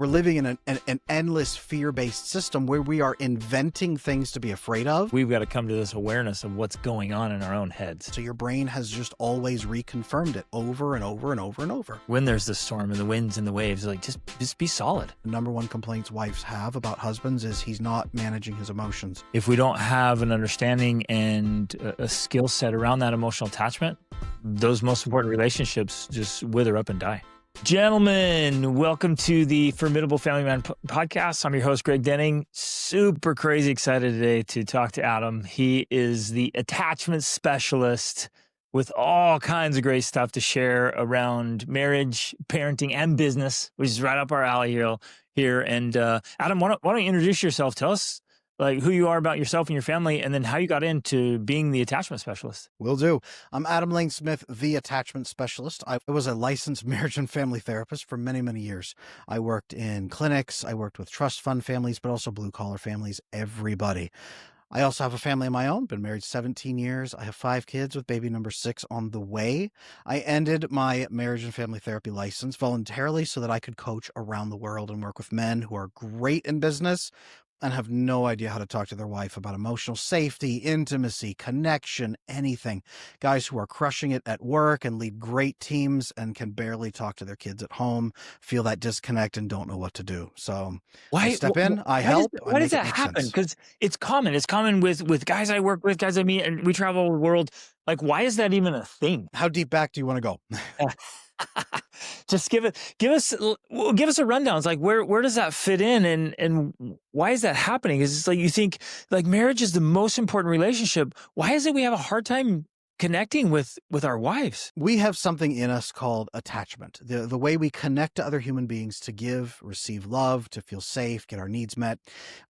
We're living in an endless fear-based system where we are inventing things to be afraid of. We've got to come to this awareness of what's going on in our own heads. So your brain has just always reconfirmed it over and over and over and over. When there's the storm and the winds and the waves, like just be solid. The number one complaints wives have about husbands is he's not managing his emotions. If we don't have an understanding and a skill set around that emotional attachment, those most important relationships just wither up and die. Gentlemen, welcome to the Formidable Family Man podcast. I'm your host, Greg Denning. Super crazy excited today to talk to Adam. He is the attachment specialist with all kinds of great stuff to share around marriage, parenting, and business, which is right up our alley here. And Adam, why don't you introduce yourself? Tell us like who you are about yourself and your family, and then how you got into being the attachment specialist. Will do. I'm Adam Lane Smith, the attachment specialist. I was a licensed marriage and family therapist for many, many years. I worked in clinics. I worked with trust fund families, but also blue collar families, everybody. I also have a family of my own, been married 17 years. I have 5 kids with baby number 6 on the way. I ended my marriage and family therapy license voluntarily so that I could coach around the world and work with men who are great in business and have no idea how to talk to their wife about emotional safety, intimacy, connection, anything. Guys who are crushing it at work and lead great teams and can barely talk to their kids at home, feel that disconnect and don't know what to do. So I step in, I help. Why does that happen? Because it's common. It's common with guys I work with, guys I meet, and we travel the world. Like, why is that even a thing? How deep back do you want to go? Just give us a rundown. It's like, where does that fit in, and why is that happening? Because it's like, you think like marriage is the most important relationship. Why is it we have a hard time connecting with our wives? We have something in us called attachment. The way we connect to other human beings to give, receive love, to feel safe, get our needs met.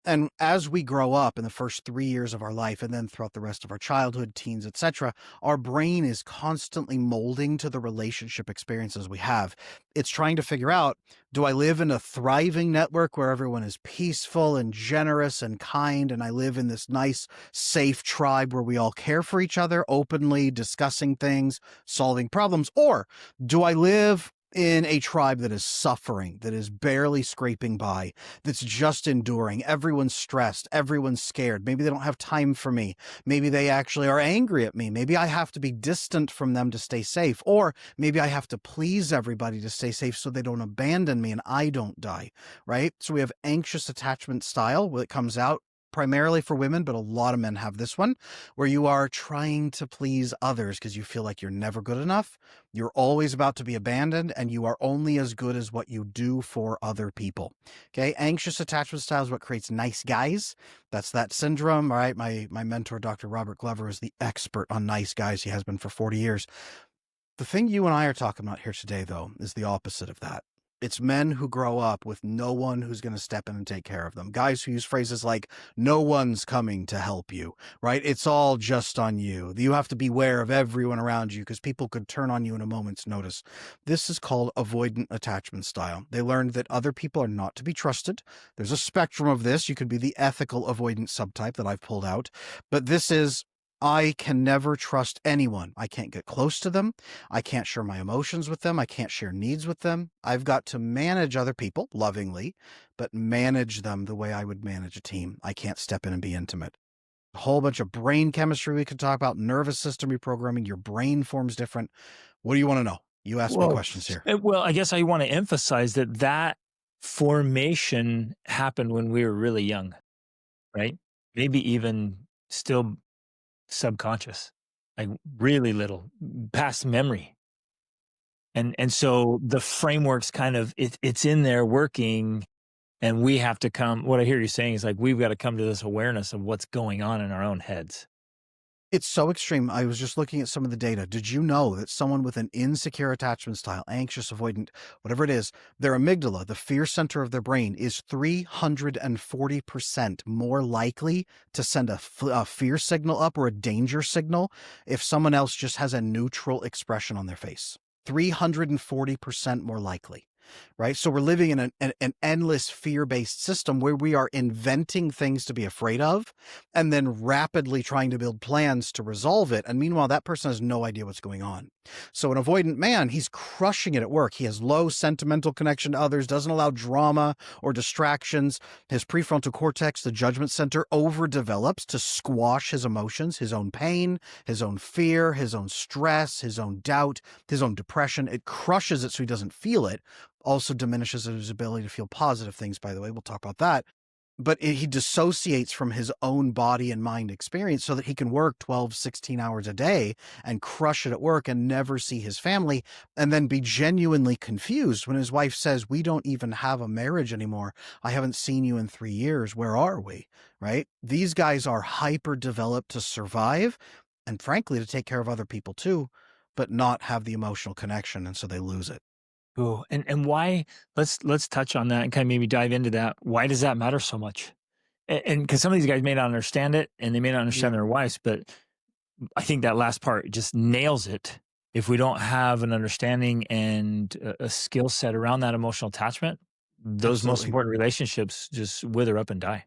And as we grow up in the first 3 years of our life, and then throughout the rest of our childhood, teens, etc., our brain is constantly molding to the relationship experiences we have. It's trying to figure out, do I live in a thriving network where everyone is peaceful and generous and kind, and I live in this nice, safe tribe where we all care for each other, openly discussing things, solving problems? Or do I live in a tribe that is suffering, that is barely scraping by, that's just enduring? Everyone's stressed. Everyone's scared. Maybe they don't have time for me. Maybe they actually are angry at me. Maybe I have to be distant from them to stay safe. Or maybe I have to please everybody to stay safe so they don't abandon me and I don't die, right? So we have anxious attachment style that comes out primarily for women, but a lot of men have this one, where you are trying to please others because you feel like you're never good enough. You're always about to be abandoned, and you are only as good as what you do for other people. Okay. Anxious attachment style is what creates nice guys. That's that syndrome. All right. My mentor, Dr. Robert Glover, is the expert on nice guys. He has been for 40 years. The thing you and I are talking about here today, though, is the opposite of that. It's men who grow up with no one who's going to step in and take care of them. Guys who use phrases like, no one's coming to help you, right? It's all just on you. You have to beware of everyone around you because people could turn on you in a moment's notice. This is called avoidant attachment style. They learned that other people are not to be trusted. There's a spectrum of this. You could be the ethical avoidant subtype that I've pulled out, but this is, I can never trust anyone. I can't get close to them. I can't share my emotions with them. I can't share needs with them. I've got to manage other people lovingly, but manage them the way I would manage a team. I can't step in and be intimate. A whole bunch of brain chemistry we could talk about, nervous system reprogramming. Your brain forms different. What do you want to know? You ask me questions here. Well, I guess I want to emphasize that formation happened when we were really young, right? Maybe even still subconscious, like really little, past memory. And so the framework's kind of, it's in there working, and we have to come, what I hear you saying is like, we've got to come to this awareness of what's going on in our own heads. It's so extreme. I was just looking at some of the data. Did you know that someone with an insecure attachment style, anxious, avoidant, whatever it is, their amygdala, the fear center of their brain, is 340% more likely to send a fear signal up or a danger signal if someone else just has a neutral expression on their face? 340% more likely. Right? So we're living in an endless fear-based system where we are inventing things to be afraid of and then rapidly trying to build plans to resolve it. And meanwhile, that person has no idea what's going on. So an avoidant man, he's crushing it at work. He has low sentimental connection to others, doesn't allow drama or distractions. His prefrontal cortex, the judgment center, overdevelops to squash his emotions, his own pain, his own fear, his own stress, his own doubt, his own depression. It crushes it so he doesn't feel it. Also diminishes his ability to feel positive things, by the way. We'll talk about that. But he dissociates from his own body and mind experience so that he can work 12, 16 hours a day and crush it at work and never see his family, and then be genuinely confused when his wife says, "We don't even have a marriage anymore. I haven't seen you in 3 years. Where are we?" Right? These guys are hyper developed to survive and frankly to take care of other people too, but not have the emotional connection. And so they lose it. Ooh, and why? Let's touch on that and kind of maybe dive into that. Why does that matter so much? And because some of these guys may not understand it, and they may not understand Yeah, their wives, but I think that last part just nails it. If we don't have an understanding and a skill set around that emotional attachment, those most absolutely. important relationships just wither up and die.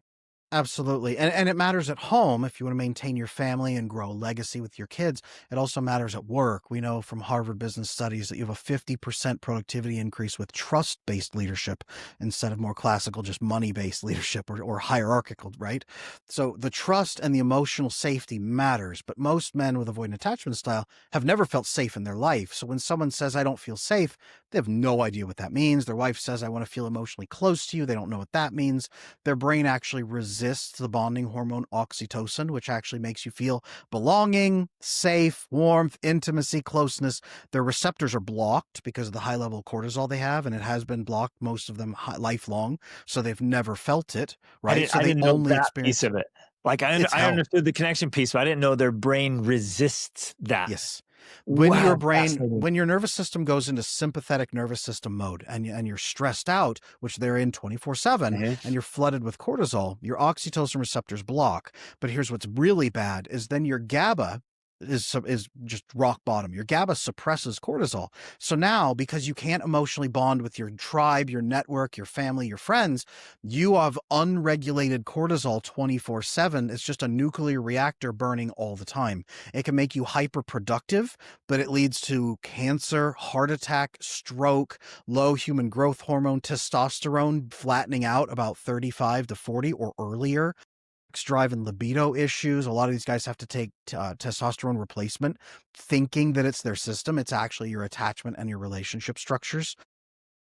Absolutely. And it matters at home if you want to maintain your family and grow a legacy with your kids. It also matters at work. We know from Harvard Business Studies that you have a 50% productivity increase with trust-based leadership instead of more classical, just money-based leadership or hierarchical, right? So the trust and the emotional safety matters, but most men with avoidant attachment style have never felt safe in their life. So when someone says, "I don't feel safe," they have no idea what that means. Their wife says, "I want to feel emotionally close to you." They don't know what that means. Their brain actually resists the bonding hormone oxytocin, which actually makes you feel belonging, safe, warmth, intimacy, closeness. Their receptors are blocked because of the high level of cortisol they have, and it has been blocked, most of them lifelong. So they've never felt it, right? So I they didn't know only that piece experience of it. Like it's I hell. understood the connection piece, but I didn't know their brain resists that. Yes. Wow, fascinating. When your nervous system goes into sympathetic nervous system mode and you're stressed out, which they're in 24/7, Mhm. and you're flooded with cortisol, your oxytocin receptors block. But here's what's really bad is then your GABA is just rock bottom. Your GABA suppresses cortisol. So now, because you can't emotionally bond with your tribe, your network, your family, your friends, you have unregulated cortisol 24/7. It's just a nuclear reactor burning all the time. It can make you hyper productive, but it leads to cancer, heart attack, stroke, low human growth hormone, testosterone flattening out about 35 to 40 or earlier, driving libido issues. A lot of these guys have to take testosterone replacement, thinking that it's their system. It's actually your attachment and your relationship structures.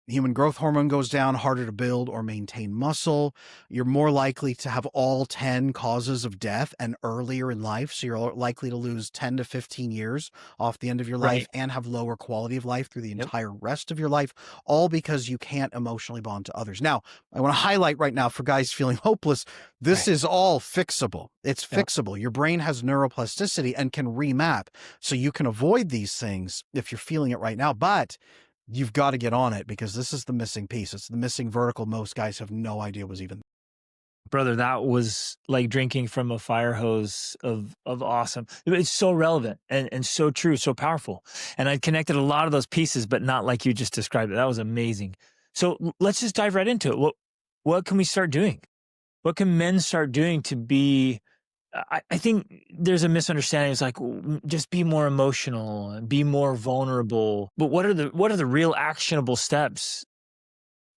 Human growth hormone goes down, harder to build or maintain muscle. You're more likely to have all 10 causes of death and earlier in life. So you're likely to lose 10 to 15 years off the end of your life Right. and have lower quality of life through the Yep. entire rest of your life, all because you can't emotionally bond to others. Now, I want to highlight right now for guys feeling hopeless, this Right. is all fixable. It's Yep. fixable. Your brain has neuroplasticity and can remap. So you can avoid these things if you're feeling it right now. But you've got to get on it because this is the missing piece. It's the missing vertical most guys have no idea was even. Brother, that was like drinking from a fire hose of awesome. It's so relevant and so true, so powerful. And I connected a lot of those pieces, but not like you just described it. That was amazing. So let's just dive right into it. What can we start doing? What can men start doing to be I think there's a misunderstanding. It's like just be more emotional, be more vulnerable. But what are the real actionable steps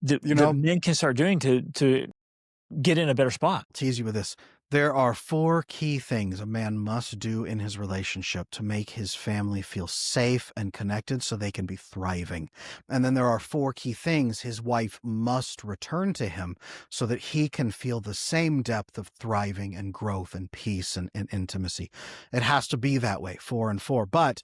that, You that know, men can start doing to get in a better spot? tease you with this. There are 4 key things a man must do in his relationship to make his family feel safe and connected so they can be thriving. And then there are 4 key things his wife must return to him so that he can feel the same depth of thriving and growth and peace and intimacy. It has to be that way, 4 and 4. But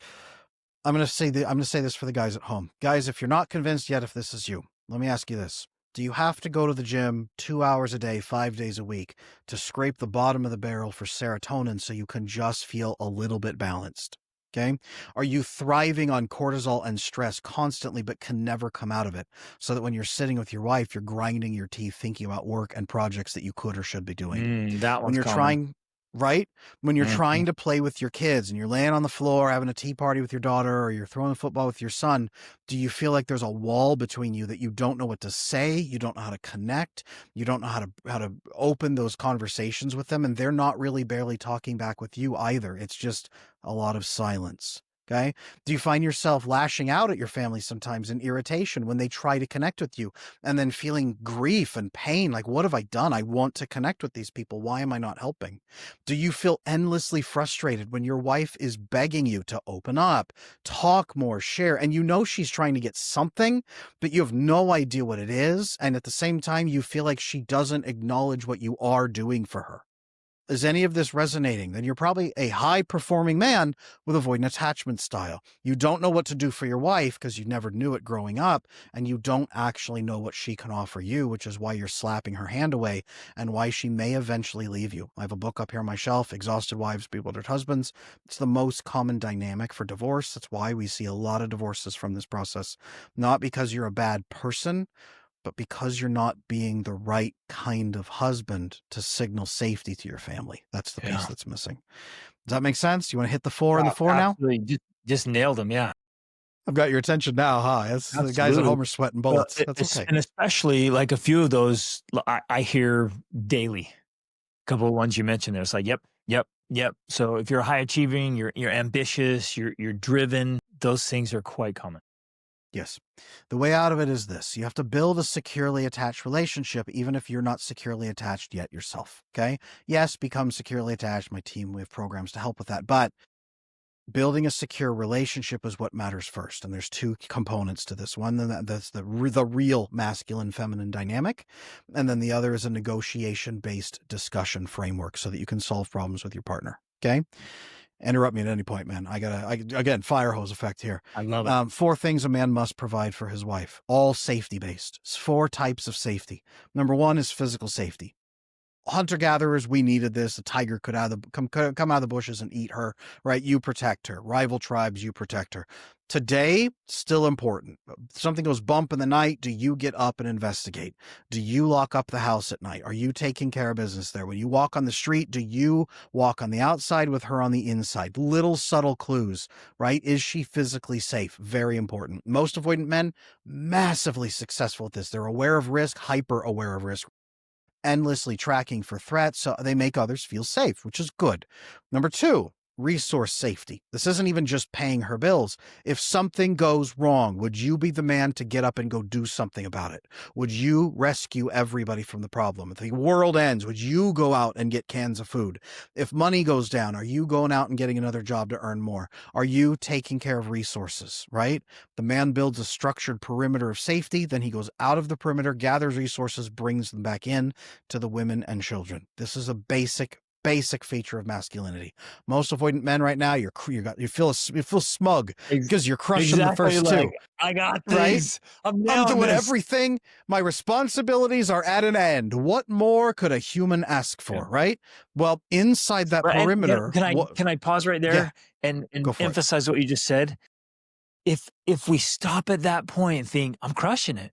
I'm going to say this for the guys at home. Guys, if you're not convinced yet if this is you, let me ask you this. Do you have to go to the gym 2 hours a day, 5 days a week to scrape the bottom of the barrel for serotonin so you can just feel a little bit balanced? Okay. Are you thriving on cortisol and stress constantly, but can never come out of it? So that when you're sitting with your wife, you're grinding your teeth thinking about work and projects that you could or should be doing. That When one's you're common. trying, right? When you're Mhm. trying to play with your kids and you're laying on the floor having a tea party with your daughter or you're throwing a football with your son, do you feel like there's a wall between you that you don't know what to say, you don't know how to connect, you don't know how to open those conversations with them, and they're not really barely talking back with you either. It's just a lot of silence. Okay. Do you find yourself lashing out at your family sometimes in irritation when they try to connect with you, and then feeling grief and pain? Like, what have I done? I want to connect with these people. Why am I not helping? Do you feel endlessly frustrated when your wife is begging you to open up, talk more, share, and you know she's trying to get something, but you have no idea what it is? And at the same time, you feel like she doesn't acknowledge what you are doing for her. Is any of this resonating? Then you're probably a high-performing man with avoidant attachment style. You don't know what to do for your wife because you never knew it growing up, and you don't actually know what she can offer you, which is why you're slapping her hand away and why she may eventually leave you. I have a book up here on my shelf, Exhausted Wives, Bewildered Husbands. It's the most common dynamic for divorce. That's why we see a lot of divorces from this process. Not because you're a bad person, but because you're not being the right kind of husband to signal safety to your family. That's the piece that's missing. Does that make sense? You want to hit the 4 and the 4 now? Absolutely. Just nailed them. Yeah. I've got your attention now, huh? The guys at home are sweating bullets. Well, That's okay. And especially like a few of those I hear daily. A couple of ones you mentioned there. It's like, yep. So if you're high achieving, you're ambitious, you're driven, those things are quite common. Yes. The way out of it is this. You have to build a securely attached relationship, even if you're not securely attached yet yourself. Okay. Yes, become securely attached. My team, we have programs to help with that. But building a secure relationship is what matters first. And there's two components to this. One, that's the real masculine feminine dynamic. And then the other is a negotiation-based discussion framework so that you can solve problems with your partner. Okay. Interrupt me at any point, man. Again, fire hose effect here. I love it. 4 things a man must provide for his wife, all safety-based. 4 types of safety. Number 1 is physical safety. Hunter-gatherers, we needed this. A tiger could come out of the bushes and eat her, right? You protect her. Rival tribes, you protect her. Today, still important. Something goes bump in the night. Do you get up and investigate? Do you lock up the house at night? Are you taking care of business there? When you walk on the street, do you walk on the outside with her on the inside? Little subtle clues, right? Is she physically safe? Very important. Most avoidant men, massively successful at this. They're aware of risk, hyper aware of risk, endlessly tracking for threats, so they make others feel safe, which is good. Number 2, resource safety. This isn't even just paying her bills. If something goes wrong, would you be the man to get up and go do something about it? Would you rescue everybody from the problem? If the world ends, would you go out and get cans of food? If money goes down, are you going out and getting another job to earn more? Are you taking care of resources, right? The man builds a structured perimeter of safety, then he goes out of the perimeter, gathers resources, brings them back in to the women and children. This is a basic feature of masculinity. Most avoidant men right now, you feel smug because you're crushing the first 2. I got this. Right? I'm doing everything. My responsibilities are at an end. What more could a human ask for, right? Well, inside that perimeter. Can I pause right there and emphasize what you just said? If we stop at that point and think, I'm crushing it.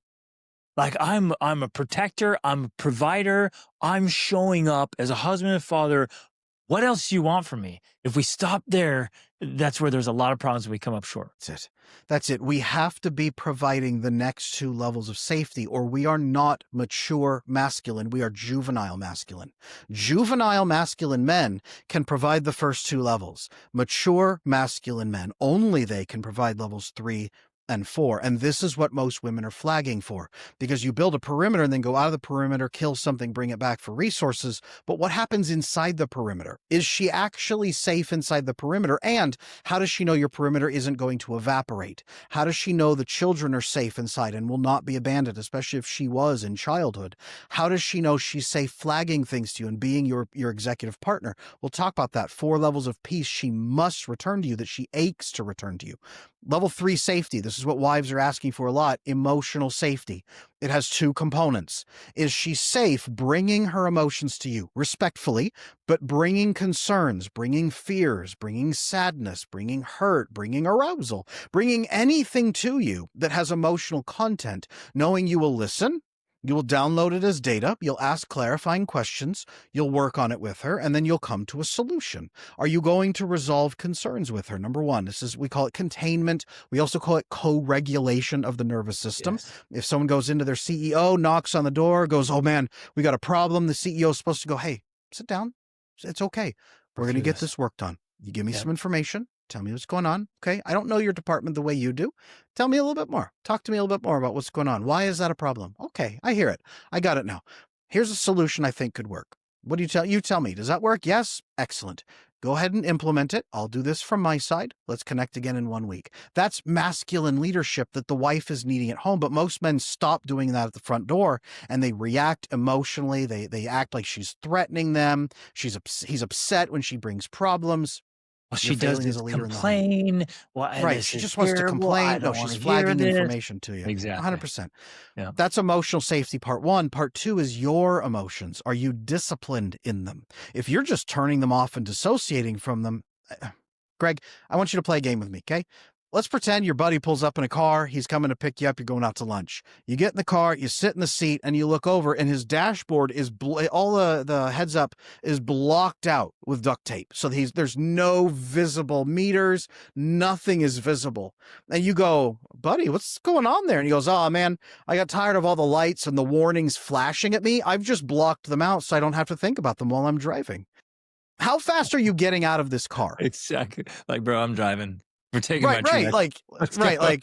Like I'm a protector, I'm a provider, I'm showing up as a husband and father. What else do you want from me? If we stop there, that's where there's a lot of problems we come up short. That's it. We have to be providing the next 2 levels of safety, or we are not mature masculine. We are juvenile masculine. Juvenile masculine men can provide the first 2 levels. Mature masculine men, only they can provide levels 3 and 4. And this is what most women are flagging for, because you build a perimeter and then go out of the perimeter, kill something, bring it back for resources. But what happens inside the perimeter? Is she actually safe inside the perimeter? And how does she know your perimeter isn't going to evaporate? How does she know the children are safe inside and will not be abandoned, especially if she was in childhood? How does she know she's safe flagging things to you and being your executive partner? We'll talk about that. 4 levels of peace she must return to you, that she aches to return to you. Level 3 safety. This is what wives are asking for a lot. Emotional safety. It has 2 components. Is she safe bringing her emotions to you respectfully, but bringing concerns, bringing fears, bringing sadness, bringing hurt, bringing arousal, bringing anything to you that has emotional content, knowing you will listen, you will download it as data, you'll ask clarifying questions, you'll work on it with her, and then you'll come to a solution. Are you going to resolve concerns with her? Number 1, we call it containment. We also call it co-regulation of the nervous system. Yes. If someone goes into their CEO, knocks on the door, goes, oh man, we got a problem. The CEO is supposed to go, hey, sit down. It's okay. We're going to get this work done. You give me some information. Tell me what's going on. Okay. I don't know your department the way you do. Tell me a little bit more. Talk to me a little bit more about what's going on. Why is that a problem? Okay. I hear it. I got it now. Here's a solution I think could work. What do you tell? You tell me. Does that work? Yes. Excellent. Go ahead and implement it. I'll do this from my side. Let's connect again in 1 week. That's masculine leadership that the wife is needing at home. But most men stop doing that at the front door and they react emotionally. They act like she's threatening them. He's upset when she brings problems. Well, You're she does failing as this a leader in the home. complain. Well, Right. this She is just wants to terrible. I complain. No, don't she's want to hear flagging this. information to you. Exactly. 100%. Yeah. That's emotional safety part one. Part two is your emotions. Are you disciplined in them? If you're just turning them off and dissociating from them, Greg, I want you to play a game with me, okay? Let's pretend your buddy pulls up in a car. He's coming to pick you up. You're going out to lunch. You get in the car, you sit in the seat, and you look over, and his dashboard is all the heads up is blocked out with duct tape. So there's no visible meters. Nothing is visible. And you go, buddy, what's going on there? And he goes, oh, man, I got tired of all the lights and the warnings flashing at me. I've just blocked them out so I don't have to think about them while I'm driving. How fast are you getting out of this car? Exactly. Like, bro, I'm driving. We're taking my Right, trip. like,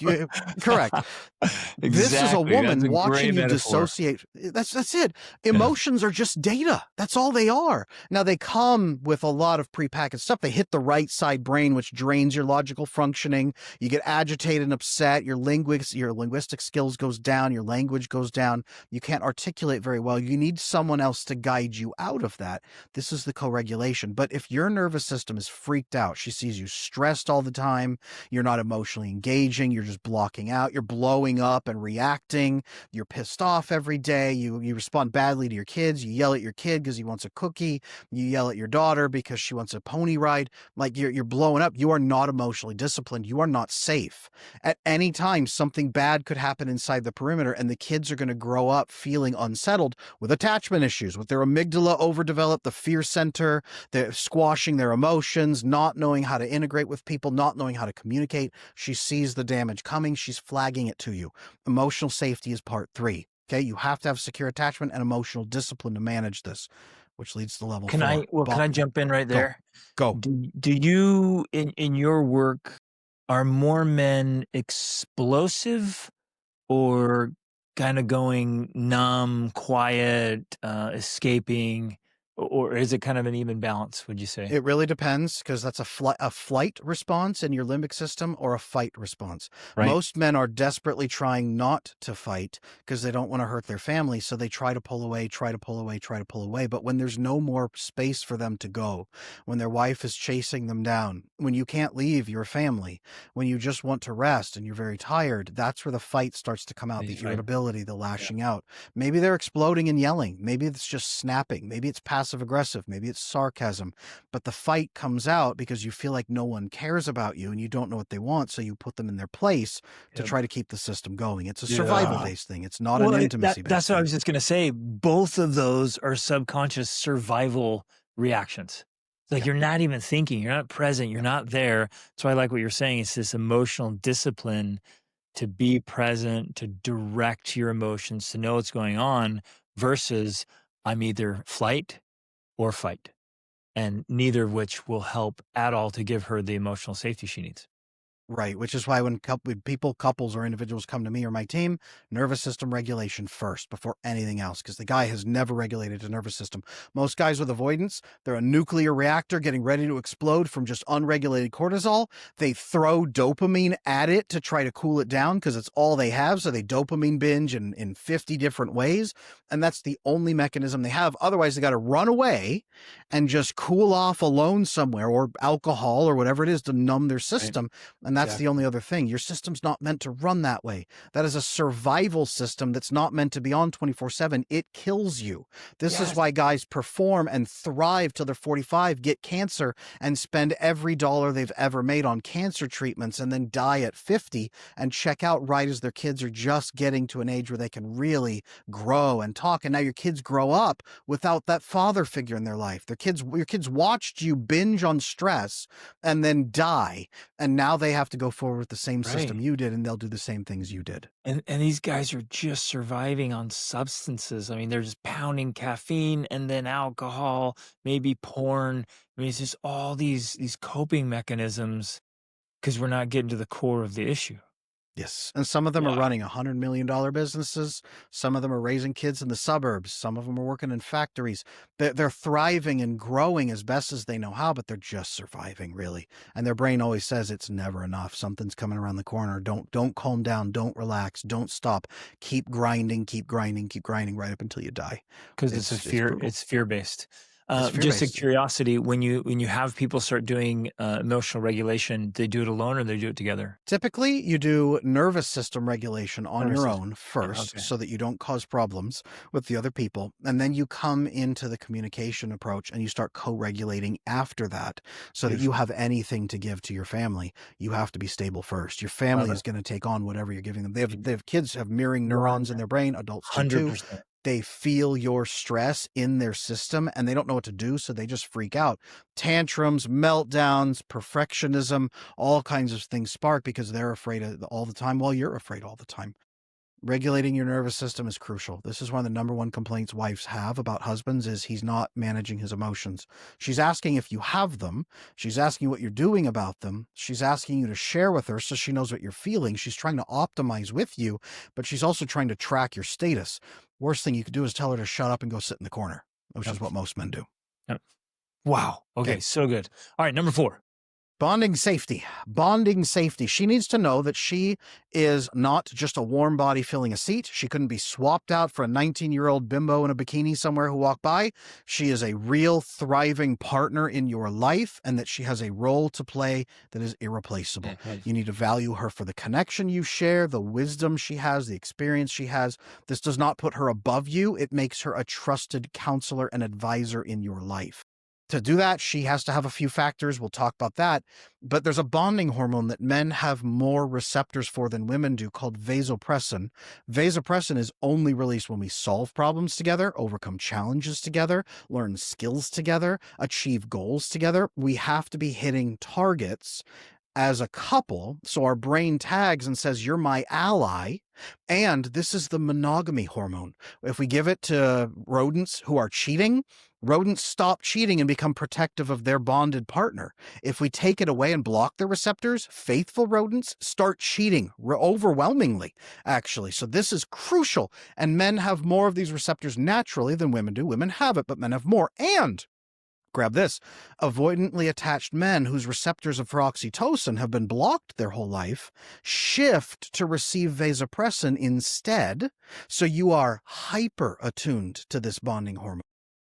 correct. Exactly. This is a woman That's a watching great you metaphor. dissociate. That's it. Emotions are just data. That's all they are. Now, they come with a lot of prepackaged stuff. They hit the right side brain, which drains your logical functioning. You get agitated and upset. Your linguistic skills goes down. Your language goes down. You can't articulate very well. You need someone else to guide you out of that. This is the co-regulation. But if your nervous system is freaked out, she sees you stressed all the time, you're not emotionally engaging, you're just blocking out, you're blowing up and reacting, you're pissed off every day, you respond badly to your kids, you yell at your kid because he wants a cookie, you yell at your daughter because she wants a pony ride, like you're blowing up, you are not emotionally disciplined, you are not safe. At any time, something bad could happen inside the perimeter, and the kids are going to grow up feeling unsettled with attachment issues, with their amygdala overdeveloped, the fear center, they're squashing their emotions, not knowing how to integrate with people, not knowing how to communicate. She sees the damage coming. She's flagging it to you. Emotional safety is part 3. Okay. You have to have secure attachment and emotional discipline to manage this, which leads to level 4. Can I jump in right there? Go. Do you, in your work, are more men explosive or kind of going numb, quiet, escaping? Or is it kind of an even balance, would you say? It really depends, because that's a flight response in your limbic system or a fight response. Right. Most men are desperately trying not to fight because they don't want to hurt their family. So they try to pull away. But when there's no more space for them to go, when their wife is chasing them down, when you can't leave your family, when you just want to rest and you're very tired, that's where the fight starts to come out, the irritability, the lashing out. Maybe they're exploding and yelling. Maybe it's just snapping. Maybe it's passive aggressive, maybe it's sarcasm, but the fight comes out because you feel like no one cares about you and you don't know what they want, so you put them in their place to try to keep the system going. It's a survival-based thing. It's not an intimacy-based That's thing. what I was just going to say. Both of those are subconscious survival reactions. It's like you're not even thinking, you're not present, you're not there. So I like what you're saying. It's this emotional discipline to be present, to direct your emotions, to know what's going on, versus I'm either flight or fight, and neither of which will help at all to give her the emotional safety she needs. Right, which is why when couples or individuals come to me or my team, nervous system regulation first before anything else, because the guy has never regulated his nervous system. Most guys with avoidance, they're a nuclear reactor getting ready to explode from just unregulated cortisol. They throw dopamine at it to try to cool it down because it's all they have, so they dopamine binge in 50 different ways, and that's the only mechanism they have. Otherwise, they got to run away and just cool off alone somewhere, or alcohol or whatever it is to numb their system, and that's the only other thing. Your system's not meant to run that way. That is a survival system that's not meant to be on 24/7. It kills you. This is why guys perform and thrive till they're 45, get cancer, and spend every dollar they've ever made on cancer treatments, and then die at 50 and check out right as their kids are just getting to an age where they can really grow and talk. And now your kids grow up without that father figure in their life. Your kids watched you binge on stress and then die, and now they have to go forward with the same system you did, and they'll do the same things you did. And these guys are just surviving on substances. I mean, they're just pounding caffeine and then alcohol, maybe porn. I mean, it's just all these coping mechanisms. because we're not getting to the core of the issue. Yes. And some of them are Yeah. running $100 million businesses. Some of them are raising kids in the suburbs. Some of them are working in factories. They're thriving and growing as best as they know how, but they're just surviving, really. And their brain always says it's never enough. Something's coming around the corner. Don't calm down. Don't relax. Don't stop. Keep grinding, keep grinding, keep grinding right up until you die. Because It's brutal. it's fear-based. It's Just a fear-based. curiosity, when you have people start doing emotional regulation, they do it alone or they do it together? Typically, you do nervous system regulation on Nervous your system. own Yeah, first okay. so that you don't cause problems with the other people. And then you come into the communication approach and you start co regulating after that so that you Beautiful. have anything to give to your family. You have to be stable first. Your family Love is it. going to take on whatever you're giving them. They have kids have mirroring neurons in their brain, adults do too. 100%. They feel your stress in their system and they don't know what to do. So they just freak out. Tantrums, meltdowns, perfectionism, all kinds of things spark because they're afraid all the time while you're afraid all the time. Regulating your nervous system is crucial. This is one of the number one complaints wives have about husbands is he's not managing his emotions. She's asking if you have them. She's asking what you're doing about them. She's asking you to share with her so she knows what you're feeling. She's trying to optimize with you, but she's also trying to track your status. Worst thing you could do is tell her to shut up and go sit in the corner, which Yep. is what most men do. Yep. Wow. Okay, Okay. so good. All right, number 4. Bonding safety. Bonding safety. She needs to know that she is not just a warm body filling a seat. She couldn't be swapped out for a 19-year-old bimbo in a bikini somewhere who walked by. She is a real thriving partner in your life and that she has a role to play that is irreplaceable. You need to value her for the connection you share, the wisdom she has, the experience she has. This does not put her above you. It makes her a trusted counselor and advisor in your life. To do that, she has to have a few factors. We'll talk about that. But there's a bonding hormone that men have more receptors for than women do called vasopressin. Vasopressin is only released when we solve problems together, overcome challenges together, learn skills together, achieve goals together. We have to be hitting targets as a couple. So our brain tags and says, you're my ally. And this is the monogamy hormone. If we give it to rodents who are cheating, rodents stop cheating and become protective of their bonded partner. If we take it away and block the receptors, faithful rodents start cheating overwhelmingly, actually. So this is crucial. And men have more of these receptors naturally than women do. Women have it, but men have more. And grab this, avoidantly attached men whose receptors for oxytocin have been blocked their whole life shift to receive vasopressin instead. So you are hyper attuned to this bonding hormone.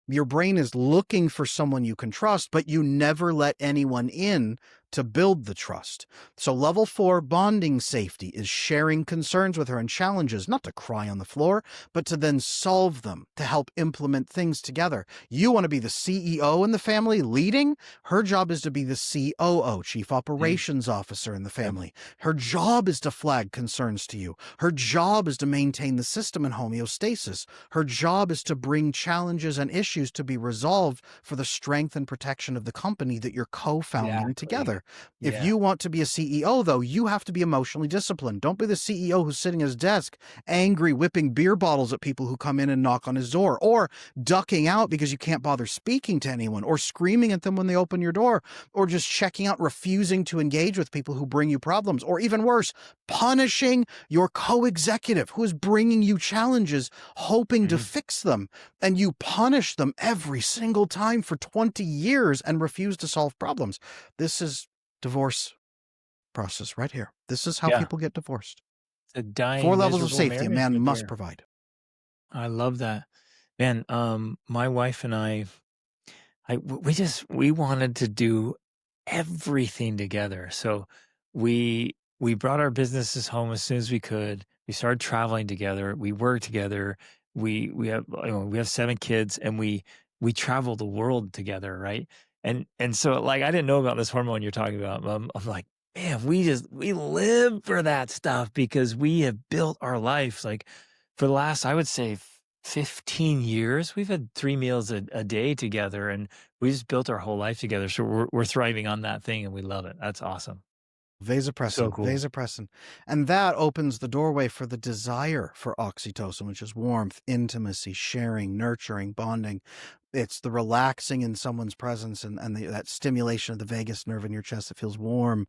Your brain is looking for someone you can trust, but you never let anyone in to build the trust. So level 4 bonding safety is sharing concerns with her and challenges, not to cry on the floor, but to then solve them, to help implement things together. You want to be the CEO in the family leading. Her job is to be the COO, Chief Operations Officer in the family. Her job is to flag concerns to you. Her job is to maintain the system in homeostasis. Her job is to bring challenges and issues to be resolved for the strength and protection of the company that you're co-founding together. If you want to be a CEO, though, you have to be emotionally disciplined. Don't be the CEO who's sitting at his desk, angry, whipping beer bottles at people who come in and knock on his door, or ducking out because you can't bother speaking to anyone, or screaming at them when they open your door, or just checking out, refusing to engage with people who bring you problems, or even worse, punishing your co-executive who is bringing you challenges, hoping to fix them, and you punish them every single time for 20 years and refuse to solve problems. This is divorce process right here. This is how people get divorced. The dying 4 levels of miserable safety a marriage man right must there. provide. I love that. Man, my wife and we wanted to do everything together. So we brought our businesses home as soon as we could. We started traveling together. We worked together. We have we have 7 kids and we travel the world together, right? And so like I didn't know about this hormone you're talking about. I'm like, man, we live for that stuff because we have built our lives like for the last, I would say 15 years, we've had 3 meals a day together and we just built our whole life together. So we're thriving on that thing and we love it. That's awesome. So Vasopressin, cool. vasopressin. And that opens the doorway for the desire for oxytocin, which is warmth, intimacy, sharing, nurturing, bonding. It's the relaxing in someone's presence and that stimulation of the vagus nerve in your chest that feels warm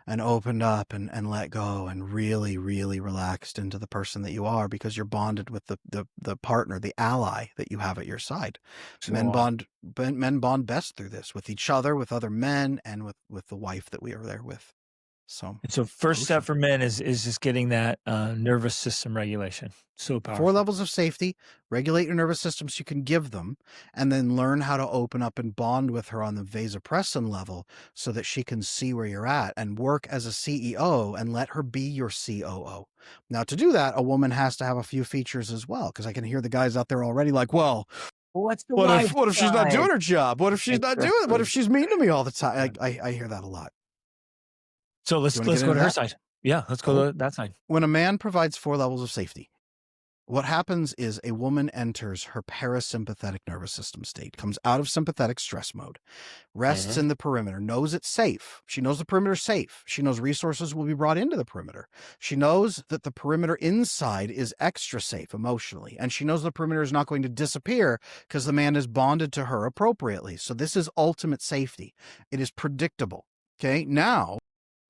and opened up and let go and really, really relaxed into the person that you are because you're bonded with the partner, the ally that you have at your side. So Men awesome. bond best through this with each other, with other men, and with the wife that we are there with. So And so first step awesome. for men is just getting that nervous system regulation. So 4 powerful. levels of safety, regulate your nervous system so you can give them, and then learn how to open up and bond with her on the vasopressin level so that she can see where you're at and work as a CEO and let her be your COO. Now, to do that, a woman has to have a few features as well, because I can hear the guys out there already like, well, What's the what if she's not side? doing her job? What if she's not doing it? What if she's mean to me all the time? I hear that a lot. So Do let's you want to get go into to her that? side. Yeah, let's go Cool. to that side. When a man provides 4 levels of safety, what happens is a woman enters her parasympathetic nervous system state, comes out of sympathetic stress mode, rests in the perimeter, knows it's safe. She knows the perimeter's safe. She knows resources will be brought into the perimeter. She knows that the perimeter inside is extra safe emotionally, and she knows the perimeter is not going to disappear because the man is bonded to her appropriately. So this is ultimate safety. It is predictable. Okay, now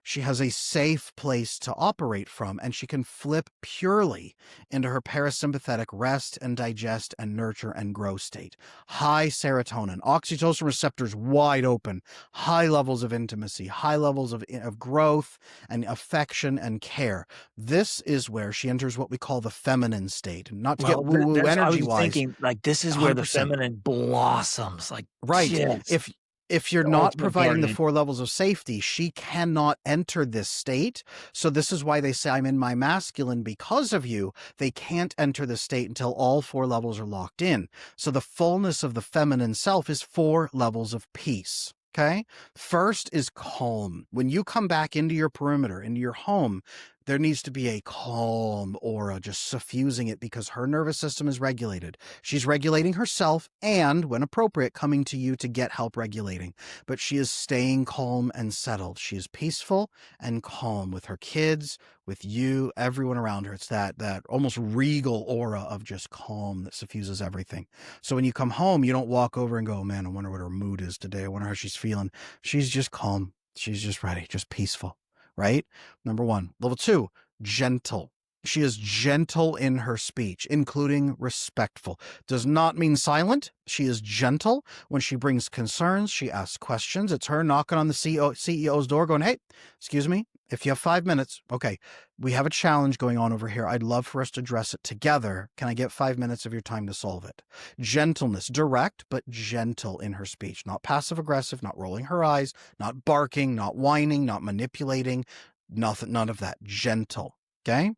she has a safe place to operate from, and she can flip purely into her parasympathetic rest and digest and nurture and grow state. High serotonin, oxytocin receptors wide open, high levels of intimacy, high levels of growth and affection and care. This is where she enters what we call the feminine state. Not to get woo-woo I was energy just wise, thinking, like, this is where the 100%. feminine blossoms, like, Right. just If you're the not ultimate providing the garden. 4 levels of safety, she cannot enter this state. So this is why they say I'm in my masculine because of you. They can't enter the state until all 4 levels are locked in. So the fullness of the feminine self is 4 levels of peace. Okay. First is calm. When you come back into your perimeter, into your home, there needs to be a calm aura just suffusing it because her nervous system is regulated. She's regulating herself and, when appropriate, coming to you to get help regulating. But she is staying calm and settled. She is peaceful and calm with her kids, with you, everyone around her. It's that almost regal aura of just calm that suffuses everything. So when you come home, you don't walk over and go, oh, man, I wonder what her mood is today. I wonder how she's feeling. She's just calm. She's just ready, just peaceful. Right? Number 1. Level 2, gentle. She is gentle in her speech, including respectful. Does not mean silent. She is gentle. When she brings concerns, she asks questions. It's her knocking on the CEO's door going, hey, excuse me, if you have 5 minutes, okay, we have a challenge going on over here. I'd love for us to address it together. Can I get 5 minutes of your time to solve it? Gentleness, direct, but gentle in her speech, not passive aggressive, not rolling her eyes, not barking, not whining, not manipulating, nothing, none of that. Gentle. Okay.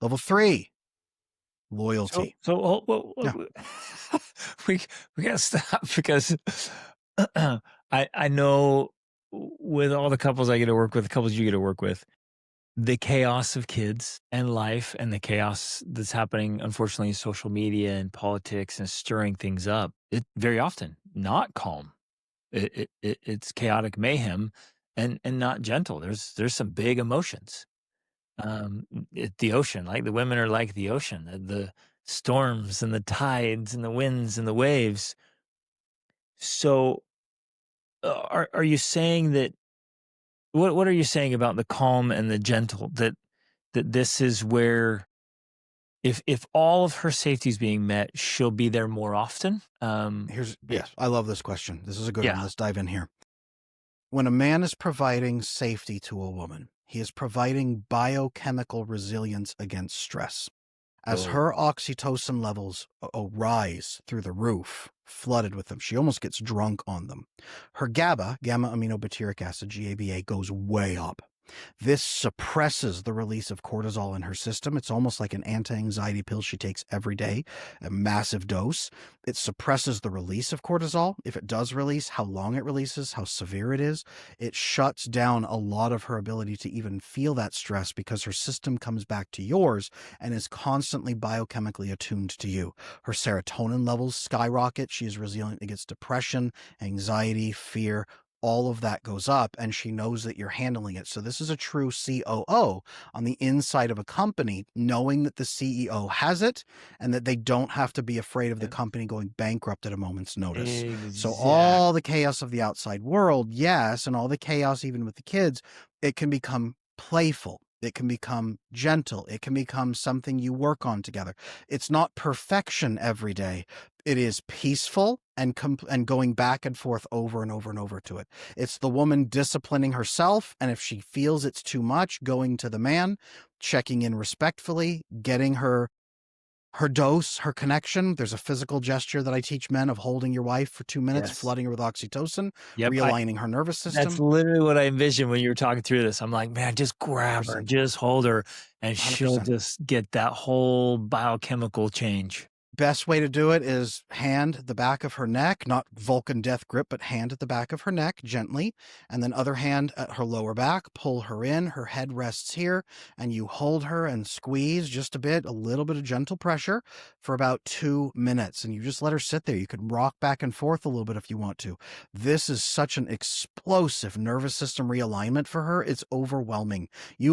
Level 3, loyalty. Yeah. We gotta stop because I know with all the couples I get to work with, the couples you get to work with, the chaos of kids and life and the chaos that's happening, unfortunately, in social media and politics and stirring things up, it very often not calm. It's chaotic mayhem and not gentle. There's some big emotions. The ocean, like the women are like the ocean, the storms and the tides and the winds and the waves. So, are you saying that? What are you saying about the calm and the gentle? That this is where, if all of her safety is being met, she'll be there more often. Yes, I love this question. This is a good one. Yeah. Let's dive in here. When a man is providing safety to a woman, he is providing biochemical resilience against stress. As Oh. her oxytocin levels rise through the roof, flooded with them, she almost gets drunk on them. Her GABA, gamma aminobutyric acid, GABA, goes way up. This suppresses the release of cortisol in her system. It's almost like an anti-anxiety pill she takes every day, a massive dose. It suppresses the release of cortisol. If it does release, how long it releases, how severe it is. It shuts down a lot of her ability to even feel that stress because her system comes back to yours and is constantly biochemically attuned to you. Her serotonin levels skyrocket. She is resilient against depression, anxiety, fear, all of that goes up and she knows that you're handling it. So this is a true COO on the inside of a company, knowing that the CEO has it and that they don't have to be afraid of the Yep. company going bankrupt at a moment's notice. So Exact. all the chaos of the outside world, yes, and all the chaos even with the kids, it can become playful. It can become gentle. It can become something you work on together. It's not perfection every day. It is peaceful and going back and forth over and over and over to it. It's the woman disciplining herself, and if she feels it's too much, going to the man, checking in respectfully, getting her dose, her connection. There's a physical gesture that I teach men of holding your wife for 2 minutes, Yes. flooding her with oxytocin, Yep. realigning her nervous That's system. literally what I envisioned when you were talking through this. I'm like, man, just grab her, 100%. just hold her, and she'll 100%. just get that whole biochemical change. Best way to do it is hand the back of her neck, not Vulcan death grip, but hand at the back of her neck gently, and then other hand at her lower back, pull her in, her head rests here, and you hold her and squeeze just a bit, a little bit of gentle pressure for about 2 minutes, and you just let her sit there. You can rock back and forth a little bit if you want to. This is such an explosive nervous system realignment for her. It's overwhelming.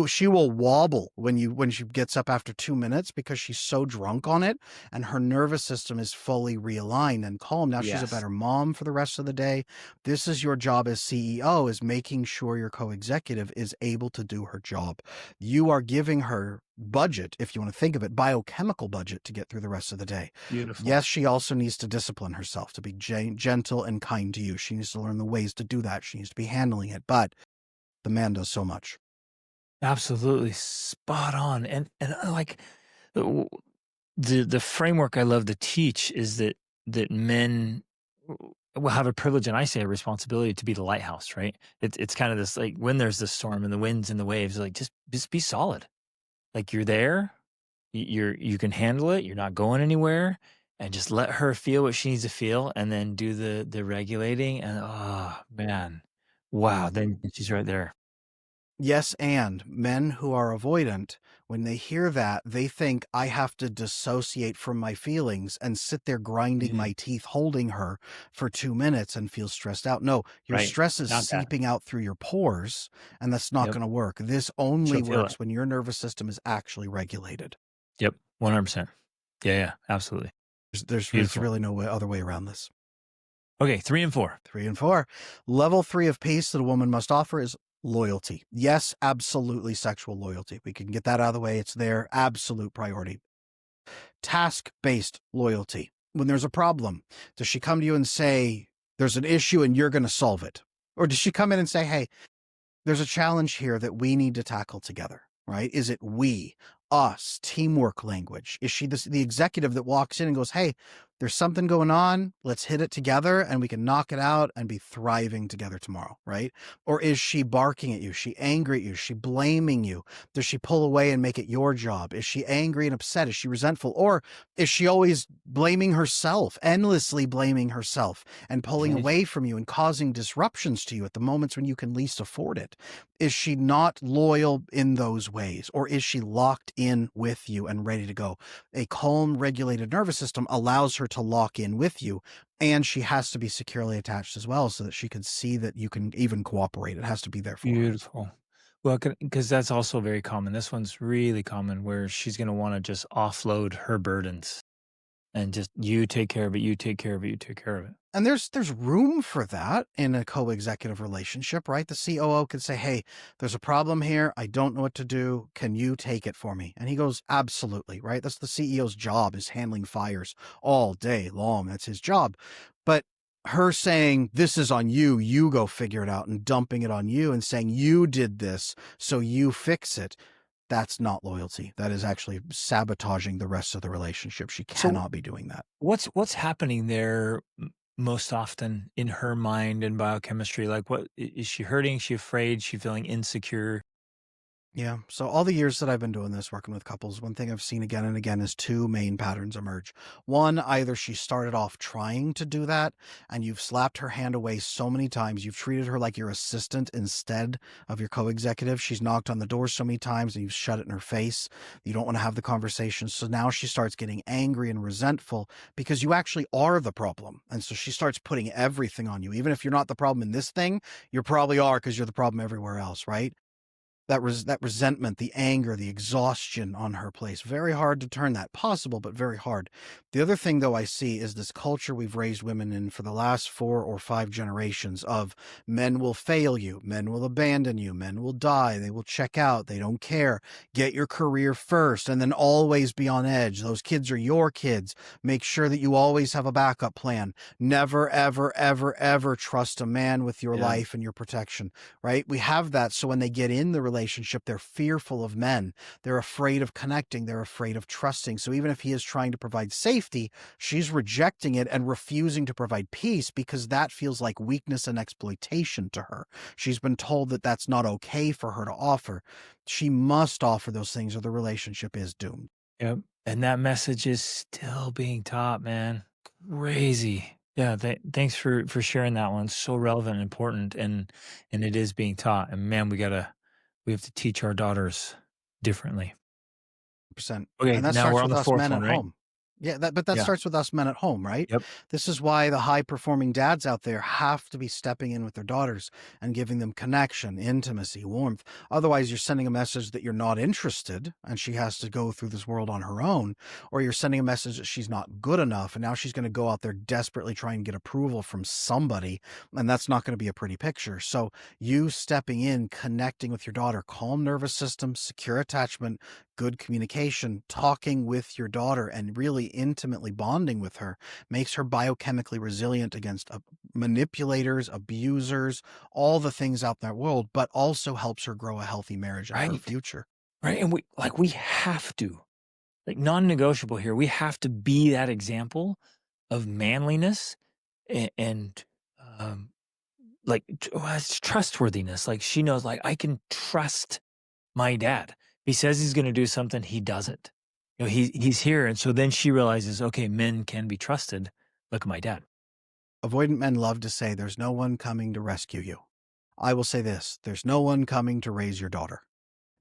She will wobble when she gets up after 2 minutes because she's so drunk on it, and her nervous system is fully realigned and calm. Now she's a Yes. better mom for the rest of the day. This is your job as CEO, is making sure your co-executive is able to do her job. You are giving her budget, if you want to think of it, biochemical budget to get through the rest of the day. Beautiful. Yes, she also needs to discipline herself to be gentle and kind to you. She needs to learn the ways to do that. She needs to be handling it, but the man does so much. Absolutely spot on. And like w- the framework I love to teach is that men will have a privilege, and I say a responsibility, to be the lighthouse, right? It's kind of this, like, when there's the storm and the winds and the waves, like, just be solid. Like, you're there, you can handle it, you're not going anywhere, and just let her feel what she needs to feel, and then do the regulating, and oh man, wow, then she's right there. Yes, and men who are avoidant, when they hear that, they think I have to dissociate from my feelings and sit there grinding Mhm. my teeth holding her for 2 minutes and feel stressed out. No, your Right. stress is Not that. seeping out through your pores, and that's not Yep. going to work. This She'll only feel it. works when your nervous system is actually regulated. Yep. 100%. Yeah, yeah, absolutely. There's Beautiful. really no other way around this. Okay, 3 and 4. 3 and 4. Level 3 of peace that a woman must offer is loyalty. Yes, absolutely sexual loyalty. We can get that out of the way. It's their absolute priority. Task-based loyalty. When there's a problem, does she come to you and say, there's an issue and you're going to solve it? Or does she come in and say, hey, there's a challenge here that we need to tackle together, right? Is it we, us, teamwork language? Is she the executive that walks in and goes, hey, there's something going on, let's hit it together and we can knock it out and be thriving together tomorrow, right? Or is she barking at you? Is she angry at you? Is she blaming you? Does she pull away and make it your job? Is she angry and upset? Is she resentful? Or is she always blaming herself, endlessly blaming herself and pulling Mhm. away from you and causing disruptions to you at the moments when you can least afford it? Is she not loyal in those ways? Or is she locked in with you and ready to go? A calm, regulated nervous system allows her to lock in with you, and she has to be securely attached as well so that she can see that you can even cooperate. It has to be there for her. Beautiful. Well, because that's also very common. This one's really common, where she's gonna wanna just offload her burdens and just, "You take care of it, you take care of it, you take care of it." And there's room for that in a co-executive relationship, right? The COO could say, hey, there's a problem here. I don't know what to do. Can you take it for me? And he goes, absolutely, right? That's the CEO's job, is handling fires all day long. That's his job. But her saying, this is on you, you go figure it out, and dumping it on you and saying, you did this, so you fix it. That's not loyalty. That is actually sabotaging the rest of the relationship. She So cannot be doing that. what's happening there most often in her mind and biochemistry? Like, what is she hurting? Is she afraid? Is she feeling insecure? Yeah. So all the years that I've been doing this, working with couples, one thing I've seen again and again is two main patterns emerge. One, either she started off trying to do that and you've slapped her hand away so many times. You've treated her like your assistant instead of your co-executive. She's knocked on the door so many times and you've shut it in her face. You don't want to have the conversation. So now she starts getting angry and resentful because you actually are the problem. And so she starts putting everything on you. Even if you're not the problem in this thing, you probably are because you're the problem everywhere else, right? That resentment, the anger, the exhaustion on her place. Very hard to turn that. Possible, but very hard. The other thing, though, I see is this culture we've raised women in for the last 4 or 5 generations of men will fail you, men will abandon you, men will die, they will check out, they don't care. Get your career first, and then always be on edge. Those kids are your kids. Make sure that you always have a backup plan. Never, ever, ever, ever trust a man with your Yeah. life and your protection, right? We have that. So when they get in the relationship, they're fearful of men. They're afraid of connecting. They're afraid of trusting. So even if he is trying to provide safety, she's rejecting it and refusing to provide peace because that feels like weakness and exploitation to her. She's been told that that's not okay for her to offer. She must offer those things or the relationship is doomed. Yep. And that message is still being taught, man. Crazy. Yeah. Thanks for sharing that one. So relevant and important, and it is being taught. And man, we have to teach our daughters differently. Percent. Okay, And that now we're starts on with the us fourth men one, at right? home. Yeah, that Yeah. starts with us men at home, right? Yep. This is why the high performing dads out there have to be stepping in with their daughters and giving them connection, intimacy, warmth. Otherwise, you're sending a message that you're not interested and she has to go through this world on her own, or you're sending a message that she's not good enough and now she's going to go out there desperately trying to get approval from somebody, and that's not going to be a pretty picture. So, you stepping in, connecting with your daughter, calm nervous system, secure attachment, good communication, talking with your daughter and really intimately bonding with her makes her biochemically resilient against manipulators, abusers, all the things out in that world, but also helps her grow a healthy marriage and her Right. future. Right. And we have to, like, non-negotiable here. We have to be that example of manliness and um it's trustworthiness. Like, she knows, like, I can trust my dad. He says he's gonna do something, he does it. He's here, and so then she realizes, okay, men can be trusted. Look at my dad. Avoidant men love to say, there's no one coming to rescue you. I will say this, there's no one coming to raise your daughter.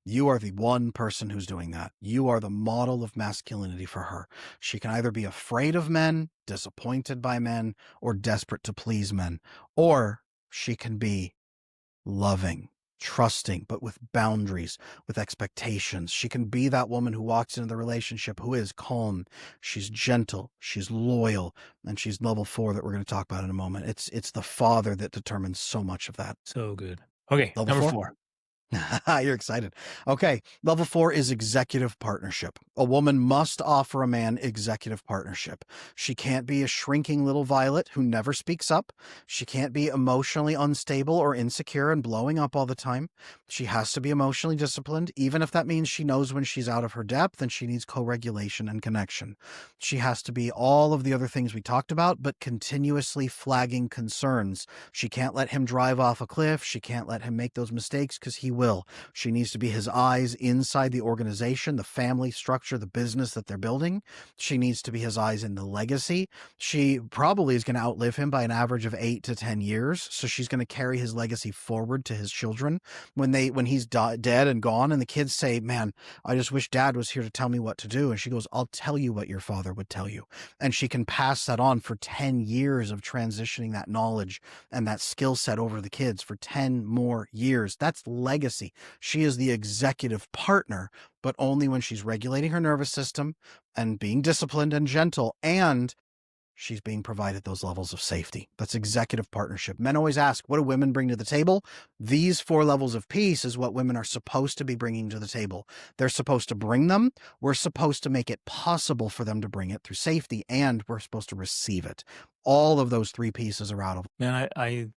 You are the one person who's doing that. You are the model of masculinity for her. She can either be afraid of men, disappointed by men, or desperate to please men, or she can be loving, trusting, but with boundaries, with expectations. She can be that woman who walks into the relationship who is calm, she's gentle, she's loyal, and she's level 4 that we're going to talk about in a moment. It's the father that determines so much of that. So good. Okay, Level number 4? 4. You're excited. Okay. Level 4 is executive partnership. A woman must offer a man executive partnership. She can't be a shrinking little violet who never speaks up. She can't be emotionally unstable or insecure and blowing up all the time. She has to be emotionally disciplined, even if that means she knows when she's out of her depth and she needs co-regulation and connection. She has to be all of the other things we talked about, but continuously flagging concerns. She can't let him drive off a cliff. She can't let him make those mistakes because he will. She needs to be his eyes inside the organization, the family structure, the business that they're building. She needs to be his eyes in the legacy. She probably is going to outlive him by an average of 8 to 10 years. So she's going to carry his legacy forward to his children when he's dead and gone. And the kids say, man, I just wish dad was here to tell me what to do. And she goes, I'll tell you what your father would tell you. And she can pass that on for 10 years of transitioning that knowledge and that skill set over the kids for 10 more years. That's legacy. She is the executive partner, but only when she's regulating her nervous system and being disciplined and gentle, and she's being provided those levels of safety. That's executive partnership. Men always ask, what do women bring to the table? These 4 levels of peace is what women are supposed to be bringing to the table. They're supposed to bring them. We're supposed to make it possible for them to bring it through safety, and we're supposed to receive it. All of those 3 pieces are out of. Man, I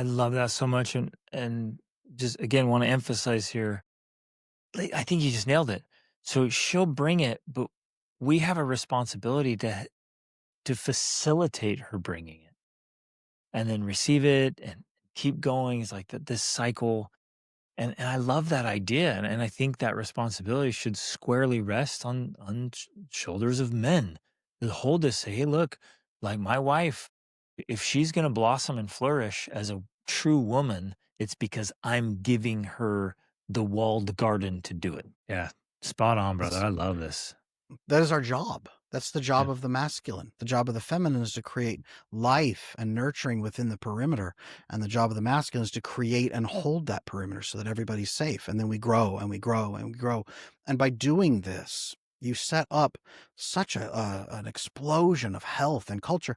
love that so much, and just again want to emphasize here, like, I think you just nailed it. So she'll bring it, but we have a responsibility to facilitate her bringing it and then receive it and keep going. It's like this cycle. And I love that idea. And I think that responsibility should squarely rest on shoulders of men to hold this, say, hey, look, like my wife, if she's going to blossom and flourish as a true woman, it's because I'm giving her the walled garden to do it. Yeah. Spot on, brother. I love this. That is our job. That's the job Yeah. of the masculine. The job of the feminine is to create life and nurturing within the perimeter. And the job of the masculine is to create and hold that perimeter so that everybody's safe. And then we grow and we grow and we grow. And by doing this, you set up such an explosion of health and culture.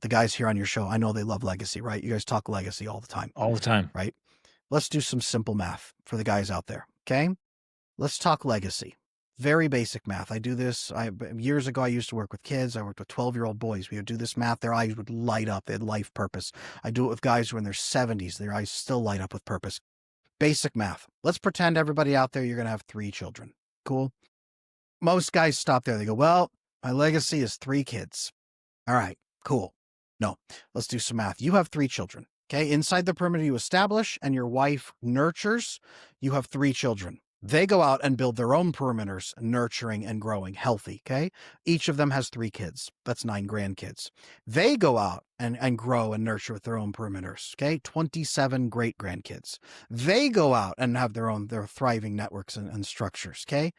The guys here on your show, I know they love legacy, right? You guys talk legacy all the time, All the time. right? Let's do some simple math for the guys out there, okay? Let's talk legacy. Very basic math. I do this. Years ago, I used to work with kids. I worked with 12-year-old boys. We would do this math. Their eyes would light up. They had life purpose. I do it with guys who are in their 70s. Their eyes still light up with purpose. Basic math. Let's pretend everybody out there, you're going to have 3 children. Cool. Most guys stop there. They go, well, my legacy is 3 kids. All right, cool. No, let's do some math. You have 3 children. Okay. Inside the perimeter you establish and your wife nurtures, you have 3 children. They go out and build their own perimeters, nurturing and growing healthy. Okay. Each of them has 3 kids. That's 9 grandkids. They go out and grow and nurture with their own perimeters. Okay. 27 great grandkids. They go out and have their thriving networks and structures. Okay.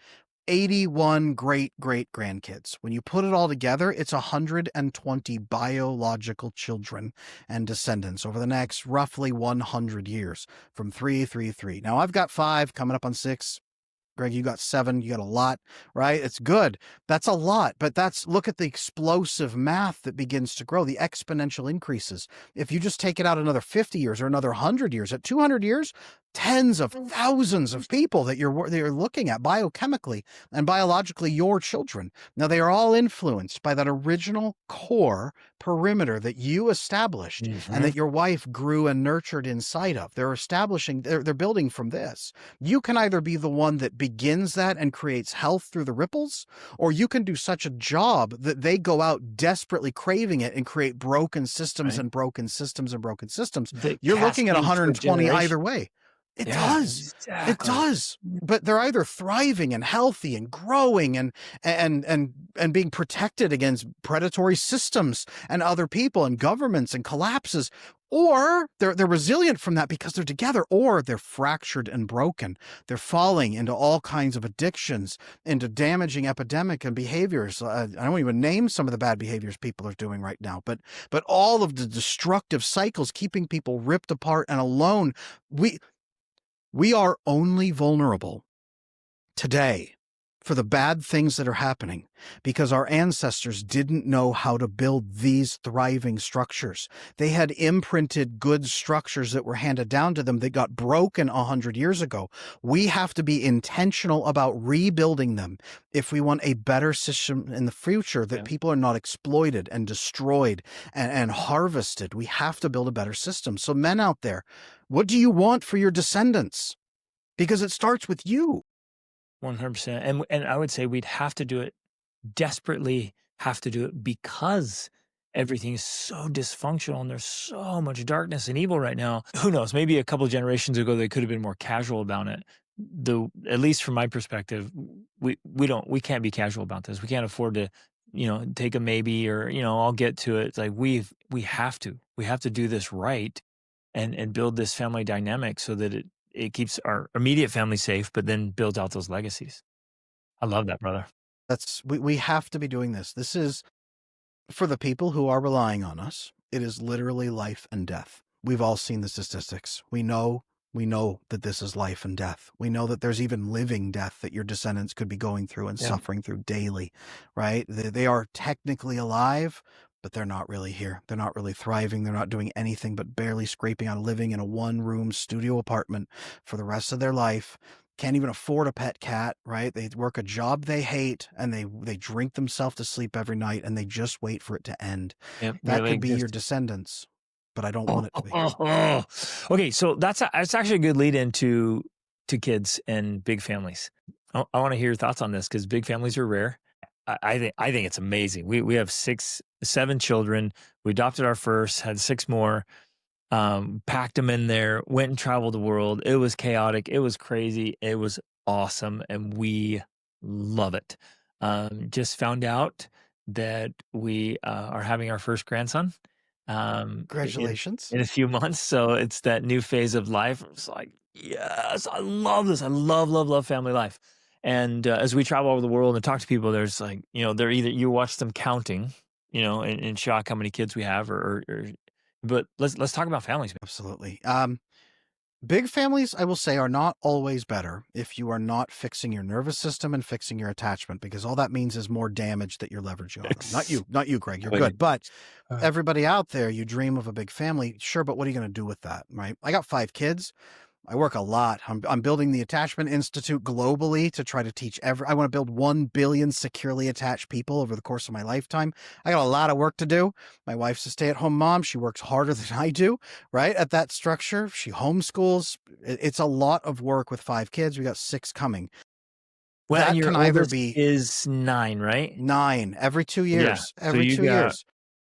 81 great grandkids. When you put it all together, it's 120 biological children and descendants over the next roughly 100 years from 333. Now I've got 5 coming up on 6. Greg, you got 7, you got a lot, right? It's good. That's a lot, but look at the explosive math that begins to grow, the exponential increases. If you just take it out another 50 years or another 100 years, at 200 years, tens of thousands of people that you're looking at biochemically and biologically, your children. Now they are all influenced by that original core perimeter that you established and that your wife grew and nurtured inside of. They're building from this. You can either be the one that begins that and creates health through the ripples, or you can do such a job that they go out desperately craving it and create broken systems and broken systems and broken systems. You're looking at 120 either way. It does. Exactly. It does. But they're either thriving and healthy and growing and being protected against predatory systems and other people and governments and collapses, or they're resilient from that because they're together, or they're fractured and broken. They're falling into all kinds of addictions, into damaging epidemic and behaviors. I don't even name some of the bad behaviors people are doing right now, but all of the destructive cycles keeping people ripped apart and alone. We are only vulnerable today for the bad things that are happening because our ancestors didn't know how to build these thriving structures. They had imprinted good structures that were handed down to them that got broken 100 years ago. We have to be intentional about rebuilding them if we want a better system in the future that people are not exploited and destroyed and harvested. We have to build a better system. So men out there, what do you want for your descendants? Because it starts with you. 100%. And I would say we'd have to do it, desperately have to do it, because everything is so dysfunctional and there's so much darkness and evil right now. Who knows? Maybe a couple of generations ago, they could have been more casual about it. At least from my perspective, we can't be casual about this. We can't afford to, take a maybe, or, I'll get to it. It's like we have to do this right and build this family dynamic so that it keeps our immediate family safe, but then builds out those legacies. I love that, brother. We have to be doing this. This is for the people who are relying on us. It is literally life and death. We've all seen the statistics. We know that this is life and death. We know that there's even living death that your descendants could be going through and suffering through daily, right? They are technically alive, but they're not really here. They're not really thriving. They're not doing anything but barely scraping on living in a 1-room studio apartment for the rest of their life. Can't even afford a pet cat, right? They work a job they hate and they drink themselves to sleep every night and they just wait for it to end. That could be your descendants, but I don't want it to be. Okay, so that's actually a good lead into kids and big families. I want to hear your thoughts on this because big families are rare. I think it's amazing. We have 7 children. We adopted our first, had 6 more. packed them in there, went and traveled the world. It was chaotic. It was crazy. It was awesome. And we love it. Just found out that we are having our first grandson Congratulations. in a few months. So it's that new phase of life. It's like, yes, I love this. I love family life. And as we travel over the world and talk to people, there's like, they're either you watch them counting, in shock how many kids we have, but let's talk about families, man. Absolutely. Big families, I will say, are not always better if you are not fixing your nervous system and fixing your attachment, because all that means is more damage that you're leveraging on them. Not you, Greg. You're good. But everybody out there, you dream of a big family. Sure, but what are you going to do with that, right? I got 5 kids. I work a lot. I'm building the Attachment Institute globally to try to teach I want to build 1 billion securely attached people over the course of my lifetime. I got a lot of work to do. My wife's a stay-at-home mom. She works harder than I do, right? At that structure. She homeschools. It's a lot of work with 5 kids. We got 6 coming. Well, That and your can either oldest be is 9, right? 9 every 2 Yeah. years. So Every you 2 got years.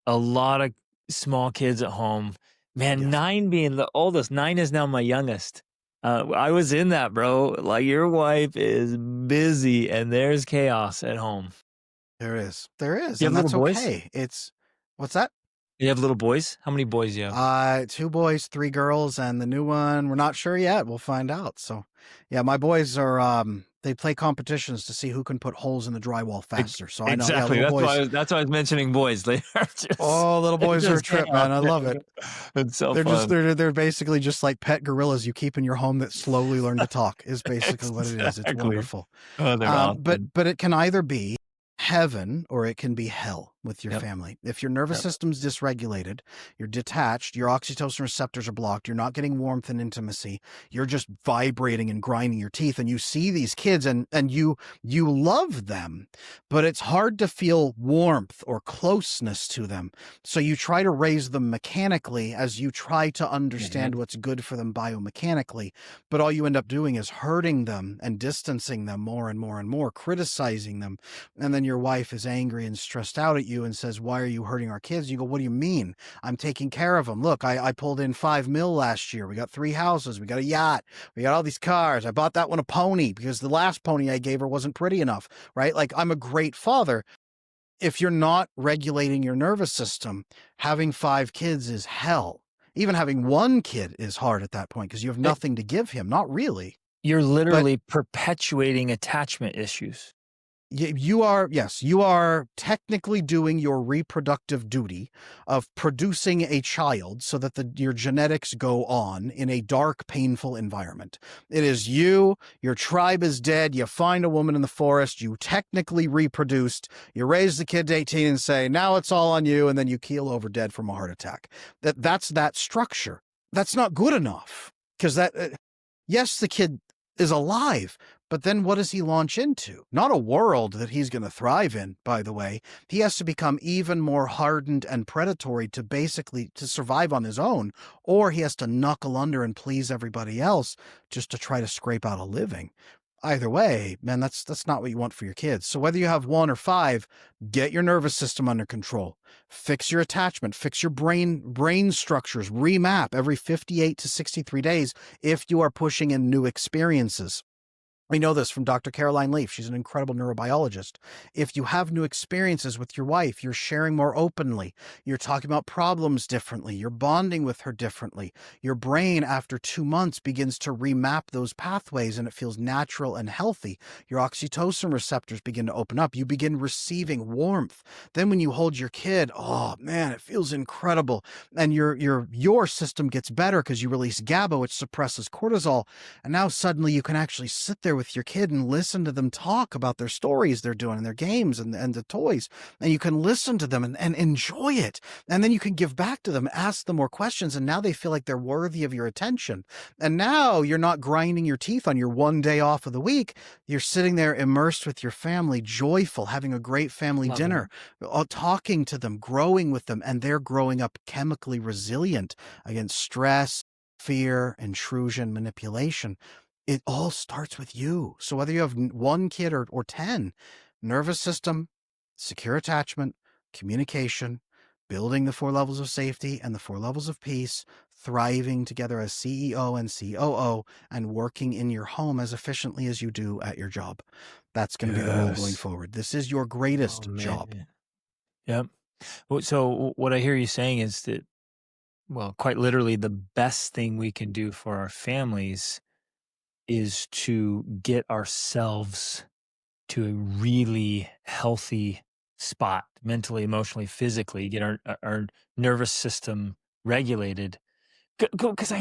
a lot of small kids at home. Man, Yes. 9 being the oldest. 9 is now my youngest. I was in that, bro. Like, your wife is busy and there's chaos at home. There is. There is. You have And that's little boys? okay. What's that? You have little boys? How many boys do you have? 2 boys, 3 girls, and the new one, we're not sure yet. We'll find out. So, yeah, my boys are, they play competitions to see who can put holes in the drywall faster. So I know, yeah, Exactly. little boys. That's why I was mentioning boys. They are just, Little boys are a just trip, man. I love it. It's so They're fun. they're basically just like pet gorillas you keep in your home that slowly learn to talk is basically what it is. It's Exactly. wonderful. Oh, they're awesome. But it can either be heaven or it can be hell with your Yep. family. If your nervous system's dysregulated, you're detached, your oxytocin receptors are blocked, you're not getting warmth and intimacy, you're just vibrating and grinding your teeth, and you see these kids and you love them, but it's hard to feel warmth or closeness to them. So you try to raise them mechanically as you try to understand what's good for them biomechanically, but all you end up doing is hurting them and distancing them more and more and more, criticizing them. And then your wife is angry and stressed out at you and says, why are you hurting our kids? You go, what do you mean? I'm taking care of them. Look, I pulled in $5 million last year. We got 3 houses. We got a yacht. We got all these cars. I bought that one a pony because the last pony I gave her wasn't pretty enough, right? Like, I'm a great father. If you're not regulating your nervous system, having 5 kids is hell. Even having 1 kid is hard at that point because you have nothing to give him. Not really. You're literally perpetuating attachment issues. You are technically doing your reproductive duty of producing a child so that your genetics go on in a dark, painful environment. It is your tribe is dead, you find a woman in the forest, you technically reproduced, you raise the kid to 18 and say, now it's all on you, and then you keel over dead from a heart attack. That's that structure. That's not good enough because yes, the kid is alive, but then what does he launch into? Not a world that he's going to thrive in, by the way. He has to become even more hardened and predatory to survive on his own, or he has to knuckle under and please everybody else just to try to scrape out a living. Either way, man, that's not what you want for your kids. So whether you have 1 or 5, get your nervous system under control. Fix your attachment, fix your brain structures, remap every 58 to 63 days if you are pushing in new experiences. We know this from Dr. Caroline Leaf. She's an incredible neurobiologist. If you have new experiences with your wife, you're sharing more openly. You're talking about problems differently. You're bonding with her differently. Your brain, after 2 months, begins to remap those pathways and it feels natural and healthy. Your oxytocin receptors begin to open up. You begin receiving warmth. Then when you hold your kid, oh man, it feels incredible. And your system gets better because you release GABA, which suppresses cortisol. And now suddenly you can actually sit there with your kid and listen to them talk about their stories they're doing and their games and the toys. And you can listen to them and enjoy it. And then you can give back to them, ask them more questions. And now they feel like they're worthy of your attention. And now you're not grinding your teeth on your 1 day off of the week. You're sitting there immersed with your family, joyful, having a great family dinner, talking to them, growing with them. And they're growing up chemically resilient against stress, fear, intrusion, manipulation. It all starts with you. So whether you have 1 kid or 10, nervous system, secure attachment, communication, building the 4 levels of safety and the 4 levels of peace, thriving together as CEO and COO, and working in your home as efficiently as you do at your job. That's going to be the role going Yes. forward. This is your Oh, greatest job. man. Yep. So what I hear you saying is that, well, quite literally, the best thing we can do for our families is to get ourselves to a really healthy spot, mentally, emotionally, physically, get our nervous system regulated. Because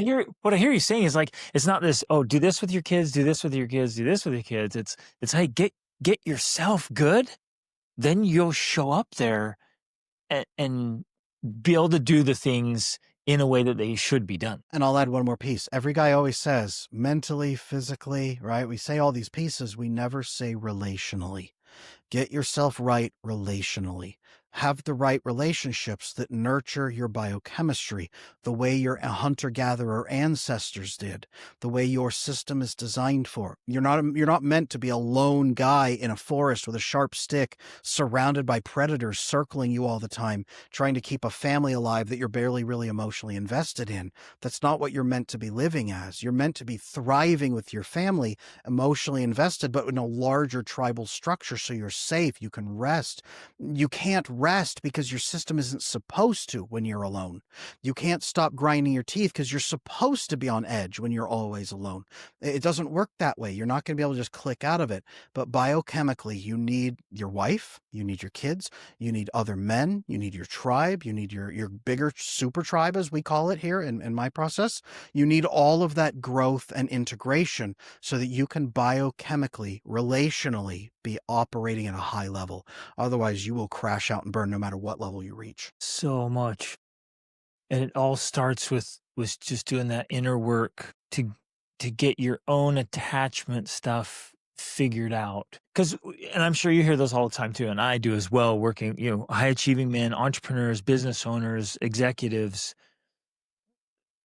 what I hear you saying is like, it's not this, oh, do this with your kids, do this with your kids, do this with your kids. It's hey, get yourself good, then you'll show up there and be able to do the things in a way that they should be done. And I'll add one more piece. Every guy always says mentally, physically, right? We say all these pieces. We never say relationally. Get yourself right relationally. Have the right relationships that nurture your biochemistry, the way your hunter-gatherer ancestors did, the way your system is designed for. You're not meant to be a lone guy in a forest with a sharp stick, surrounded by predators circling you all the time, trying to keep a family alive that you're barely really emotionally invested in. That's not what you're meant to be living as. You're meant to be thriving with your family, emotionally invested, but in a larger tribal structure, so you're safe, you can rest. You can't rest because your system isn't supposed to when you're alone. You can't stop grinding your teeth because you're supposed to be on edge when you're always alone. It doesn't work that way. You're not going to be able to just click out of it. But biochemically, you need your wife, you need your kids, you need other men, you need your tribe, you need your bigger super tribe, as we call it here in my process. You need all of that growth and integration so that you can biochemically, relationally be operating at a high level. Otherwise, you will crash out and burn no matter what level you reach. So much. And it all starts with just doing that inner work to get your own attachment stuff figured out. And I'm sure you hear those all the time too, and I do as well, working, high achieving men, entrepreneurs, business owners, executives.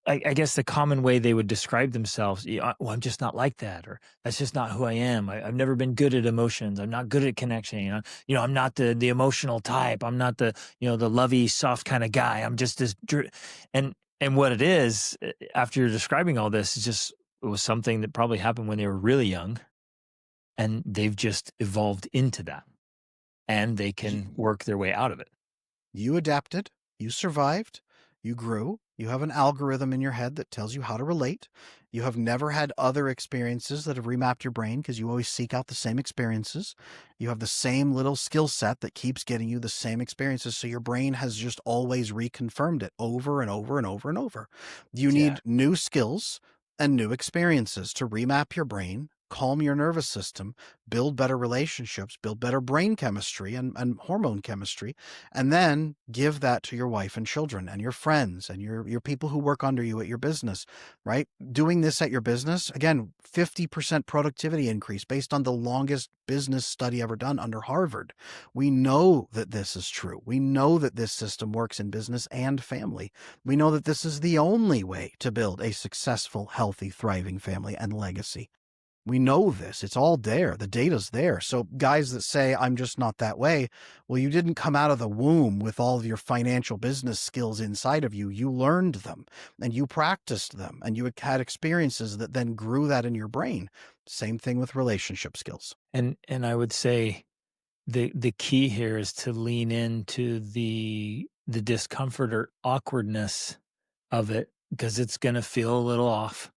I guess the common way they would describe themselves, well, I'm just not like that, or that's just not who I am. I've never been good at emotions. I'm not good at connection. I'm not the emotional type. I'm not the lovey, soft kind of guy. I'm just this, and what it is, after you're describing all this, is just, it was something that probably happened when they were really young, and they've just evolved into that, and they can work their way out of it. You adapted, you survived, you grew, you have an algorithm in your head that tells you how to relate. You have never had other experiences that have remapped your brain because you always seek out the same experiences. You have the same little skill set that keeps getting you the same experiences. So your brain has just always reconfirmed it over and over and over and over. You need new skills and new experiences to remap your brain, calm your nervous system, build better relationships, build better brain chemistry and hormone chemistry, and then give that to your wife and children and your friends and your people who work under you at your business, right? Doing this at your business, again, 50% productivity increase based on the longest business study ever done under Harvard. We know that this is true. We know that this system works in business and family. We know that this is the only way to build a successful, healthy, thriving family and legacy. We know this. It's all there. The data's there. So guys that say, I'm just not that way, well, you didn't come out of the womb with all of your financial business skills inside of you. You learned them and you practiced them and you had experiences that then grew that in your brain. Same thing with relationship skills. And I would say the key here is to lean into the discomfort or awkwardness of it, because it's going to feel a little off.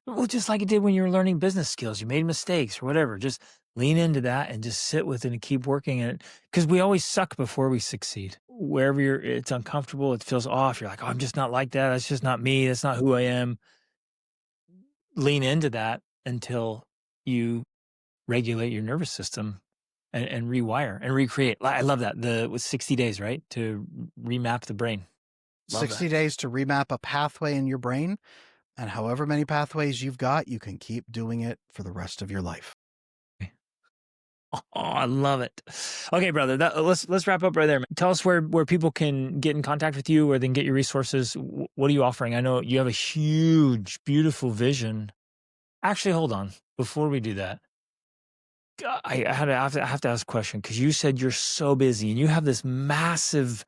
Well, just like it did when you were learning business skills, you made mistakes or whatever. Just lean into that and just sit with it and keep working at it. Because we always suck before we succeed. Wherever it's uncomfortable, it feels off. You're like, oh, I'm just not like that. That's just not me. That's not who I am. Lean into that until you regulate your nervous system and rewire and recreate. I love that. With 60 days, right? To remap the brain. Love 60 that. days to remap a pathway in your brain. And however many pathways you've got, you can keep doing it for the rest of your life. Oh, I love it. Okay, brother, let's wrap up right there. Tell us where people can get in contact with you, where they can get your resources. What are you offering? I know you have a huge, beautiful vision. Actually, hold on. Before we do that, I have to ask a question, because you said you're so busy and you have this massive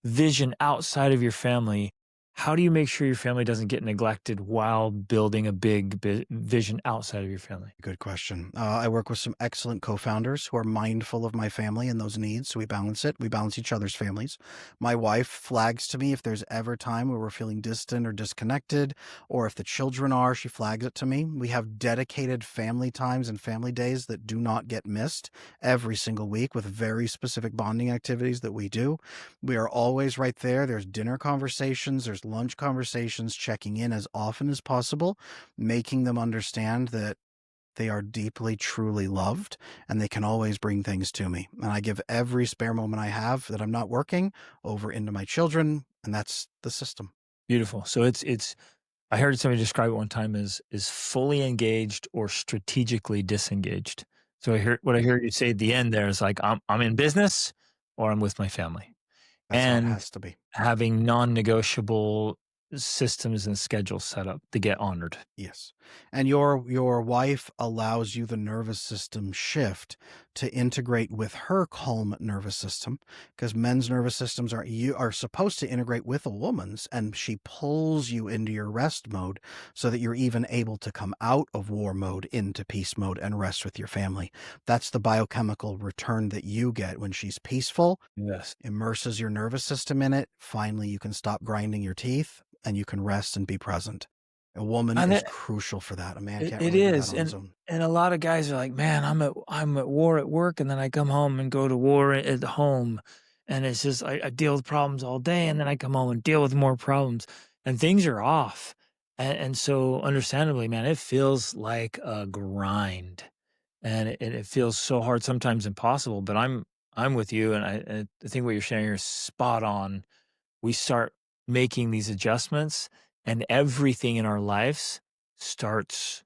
vision outside of your family, how do you make sure your family doesn't get neglected while building a big vision outside of your family? Good question. I work with some excellent co-founders who are mindful of my family and those needs. So we balance it. We balance each other's families. My wife flags to me if there's ever time where we're feeling distant or disconnected, or if the children are, she flags it to me. We have dedicated family times and family days that do not get missed every single week with very specific bonding activities that we do. We are always right there. There's dinner conversations, there's lunch conversations, checking in as often as possible, making them understand that they are deeply, truly loved, and they can always bring things to me. And I give every spare moment I have that I'm not working over into my children, and that's the system. Beautiful. So it's I heard somebody describe it one time as is fully engaged or strategically disengaged. So what I heard you say at the end there is like I'm in business or I'm with my family. That's how it And has to be. having non-negotiable systems and schedules set up to get honored. Yes. And your wife allows you the nervous system shift to integrate with her calm nervous system, because men's nervous systems are supposed to integrate with a woman's, and she pulls you into your rest mode so that you're even able to come out of war mode into peace mode and rest with your family. That's the biochemical return that you get when she's peaceful, Yes. immerses your nervous system in it. Finally, you can stop grinding your teeth and you can rest and be present. A woman And is crucial for that. A man can't it really do that is, on his own. and a lot of guys are like, "Man, I'm at war at work, and then I come home and go to war at home, and it's just I deal with problems all day, and then I come home and deal with more problems, and things are off." And so, understandably, man, it feels like a grind, and it feels so hard, sometimes impossible. But I'm with you, and I think what you're sharing here is spot on. We start making these adjustments, and everything in our lives starts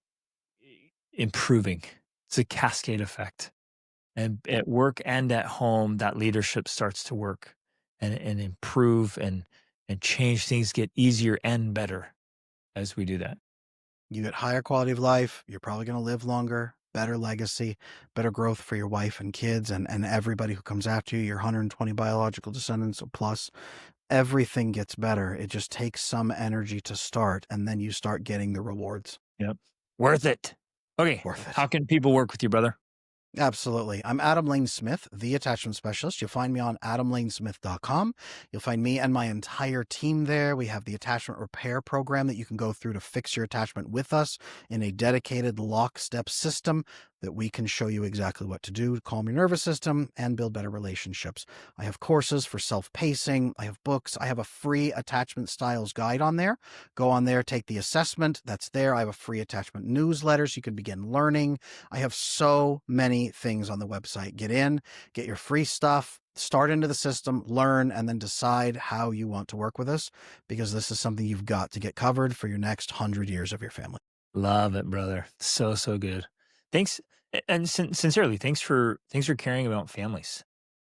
improving. It's a cascade effect. And at work and at home, that leadership starts to work and improve and change things, get easier and better as we do that. You get higher quality of life. You're probably going to live longer, better legacy, better growth for your wife and kids and everybody who comes after you, your 120 biological descendants plus. Everything gets better. It just takes some energy to start, and then you start getting the rewards. Yep. Worth it. Okay. Worth How it. can people work with you, brother? Absolutely. I'm Adam Lane Smith, the attachment specialist. You'll find me on adamlanesmith.com. You'll find me and my entire team there. We have the attachment repair program that you can go through to fix your attachment with us in a dedicated lockstep system that we can show you exactly what to do to calm your nervous system and build better relationships. I have courses for self-pacing. I have books. I have a free attachment styles guide on there. Go on there, take the assessment. That's there. I have a free attachment newsletter so you can begin learning. I have so many things on the website. Get in, get your free stuff, start into the system, learn, and then decide how you want to work with us, because this is something you've got to get covered for your next 100 years of your family. Love it, brother. So, so good. Thanks. And sincerely, thanks for caring about families,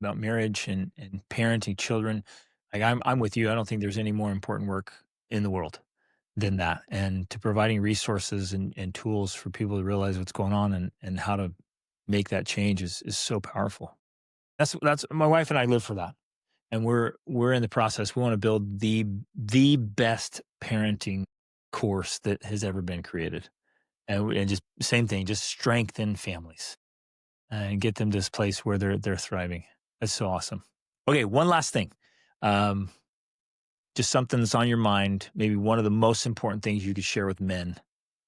about marriage and parenting children. Like I'm with you. I don't think there's any more important work in the world than that. And to providing resources and tools for people to realize what's going on and how to make that change is so powerful. That's my wife and I live for that. And we're in the process. We want to build the best parenting course that has ever been created. And just same thing, just strengthen families and get them to this place where they're thriving. That's so awesome. Okay, one last thing. Just something that's on your mind, maybe one of the most important things you could share with men.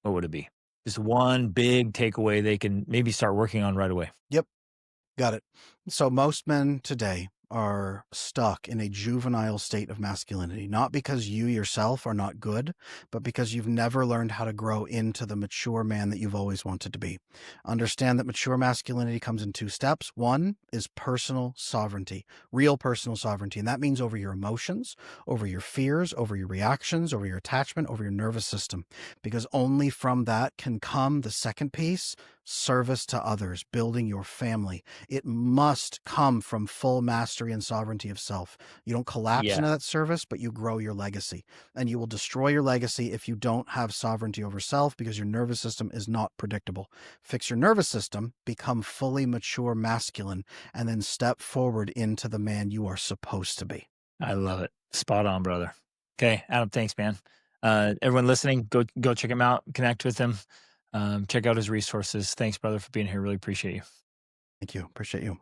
What would it be? Just one big takeaway they can maybe start working on right away. Yep, got it. So most men today are stuck in a juvenile state of masculinity, not because you yourself are not good, but because you've never learned how to grow into the mature man that you've always wanted to be. Understand that mature masculinity comes in two steps. One is personal sovereignty, real personal sovereignty. And that means over your emotions, over your fears, over your reactions, over your attachment, over your nervous system, because only from that can come the second piece, service to others, building your family. It must come from full mastery and sovereignty of self. You don't collapse into that service, but you grow your legacy. And you will destroy your legacy if you don't have sovereignty over self, because your nervous system is not predictable. Fix your nervous system, become fully mature masculine, and then step forward into the man you are supposed to be. I love it. Spot on, brother. Okay, Adam, thanks, man. Everyone listening, go check him out, connect with him, check out his resources. Thanks, brother, for being here. Really appreciate you. Thank you. Appreciate you.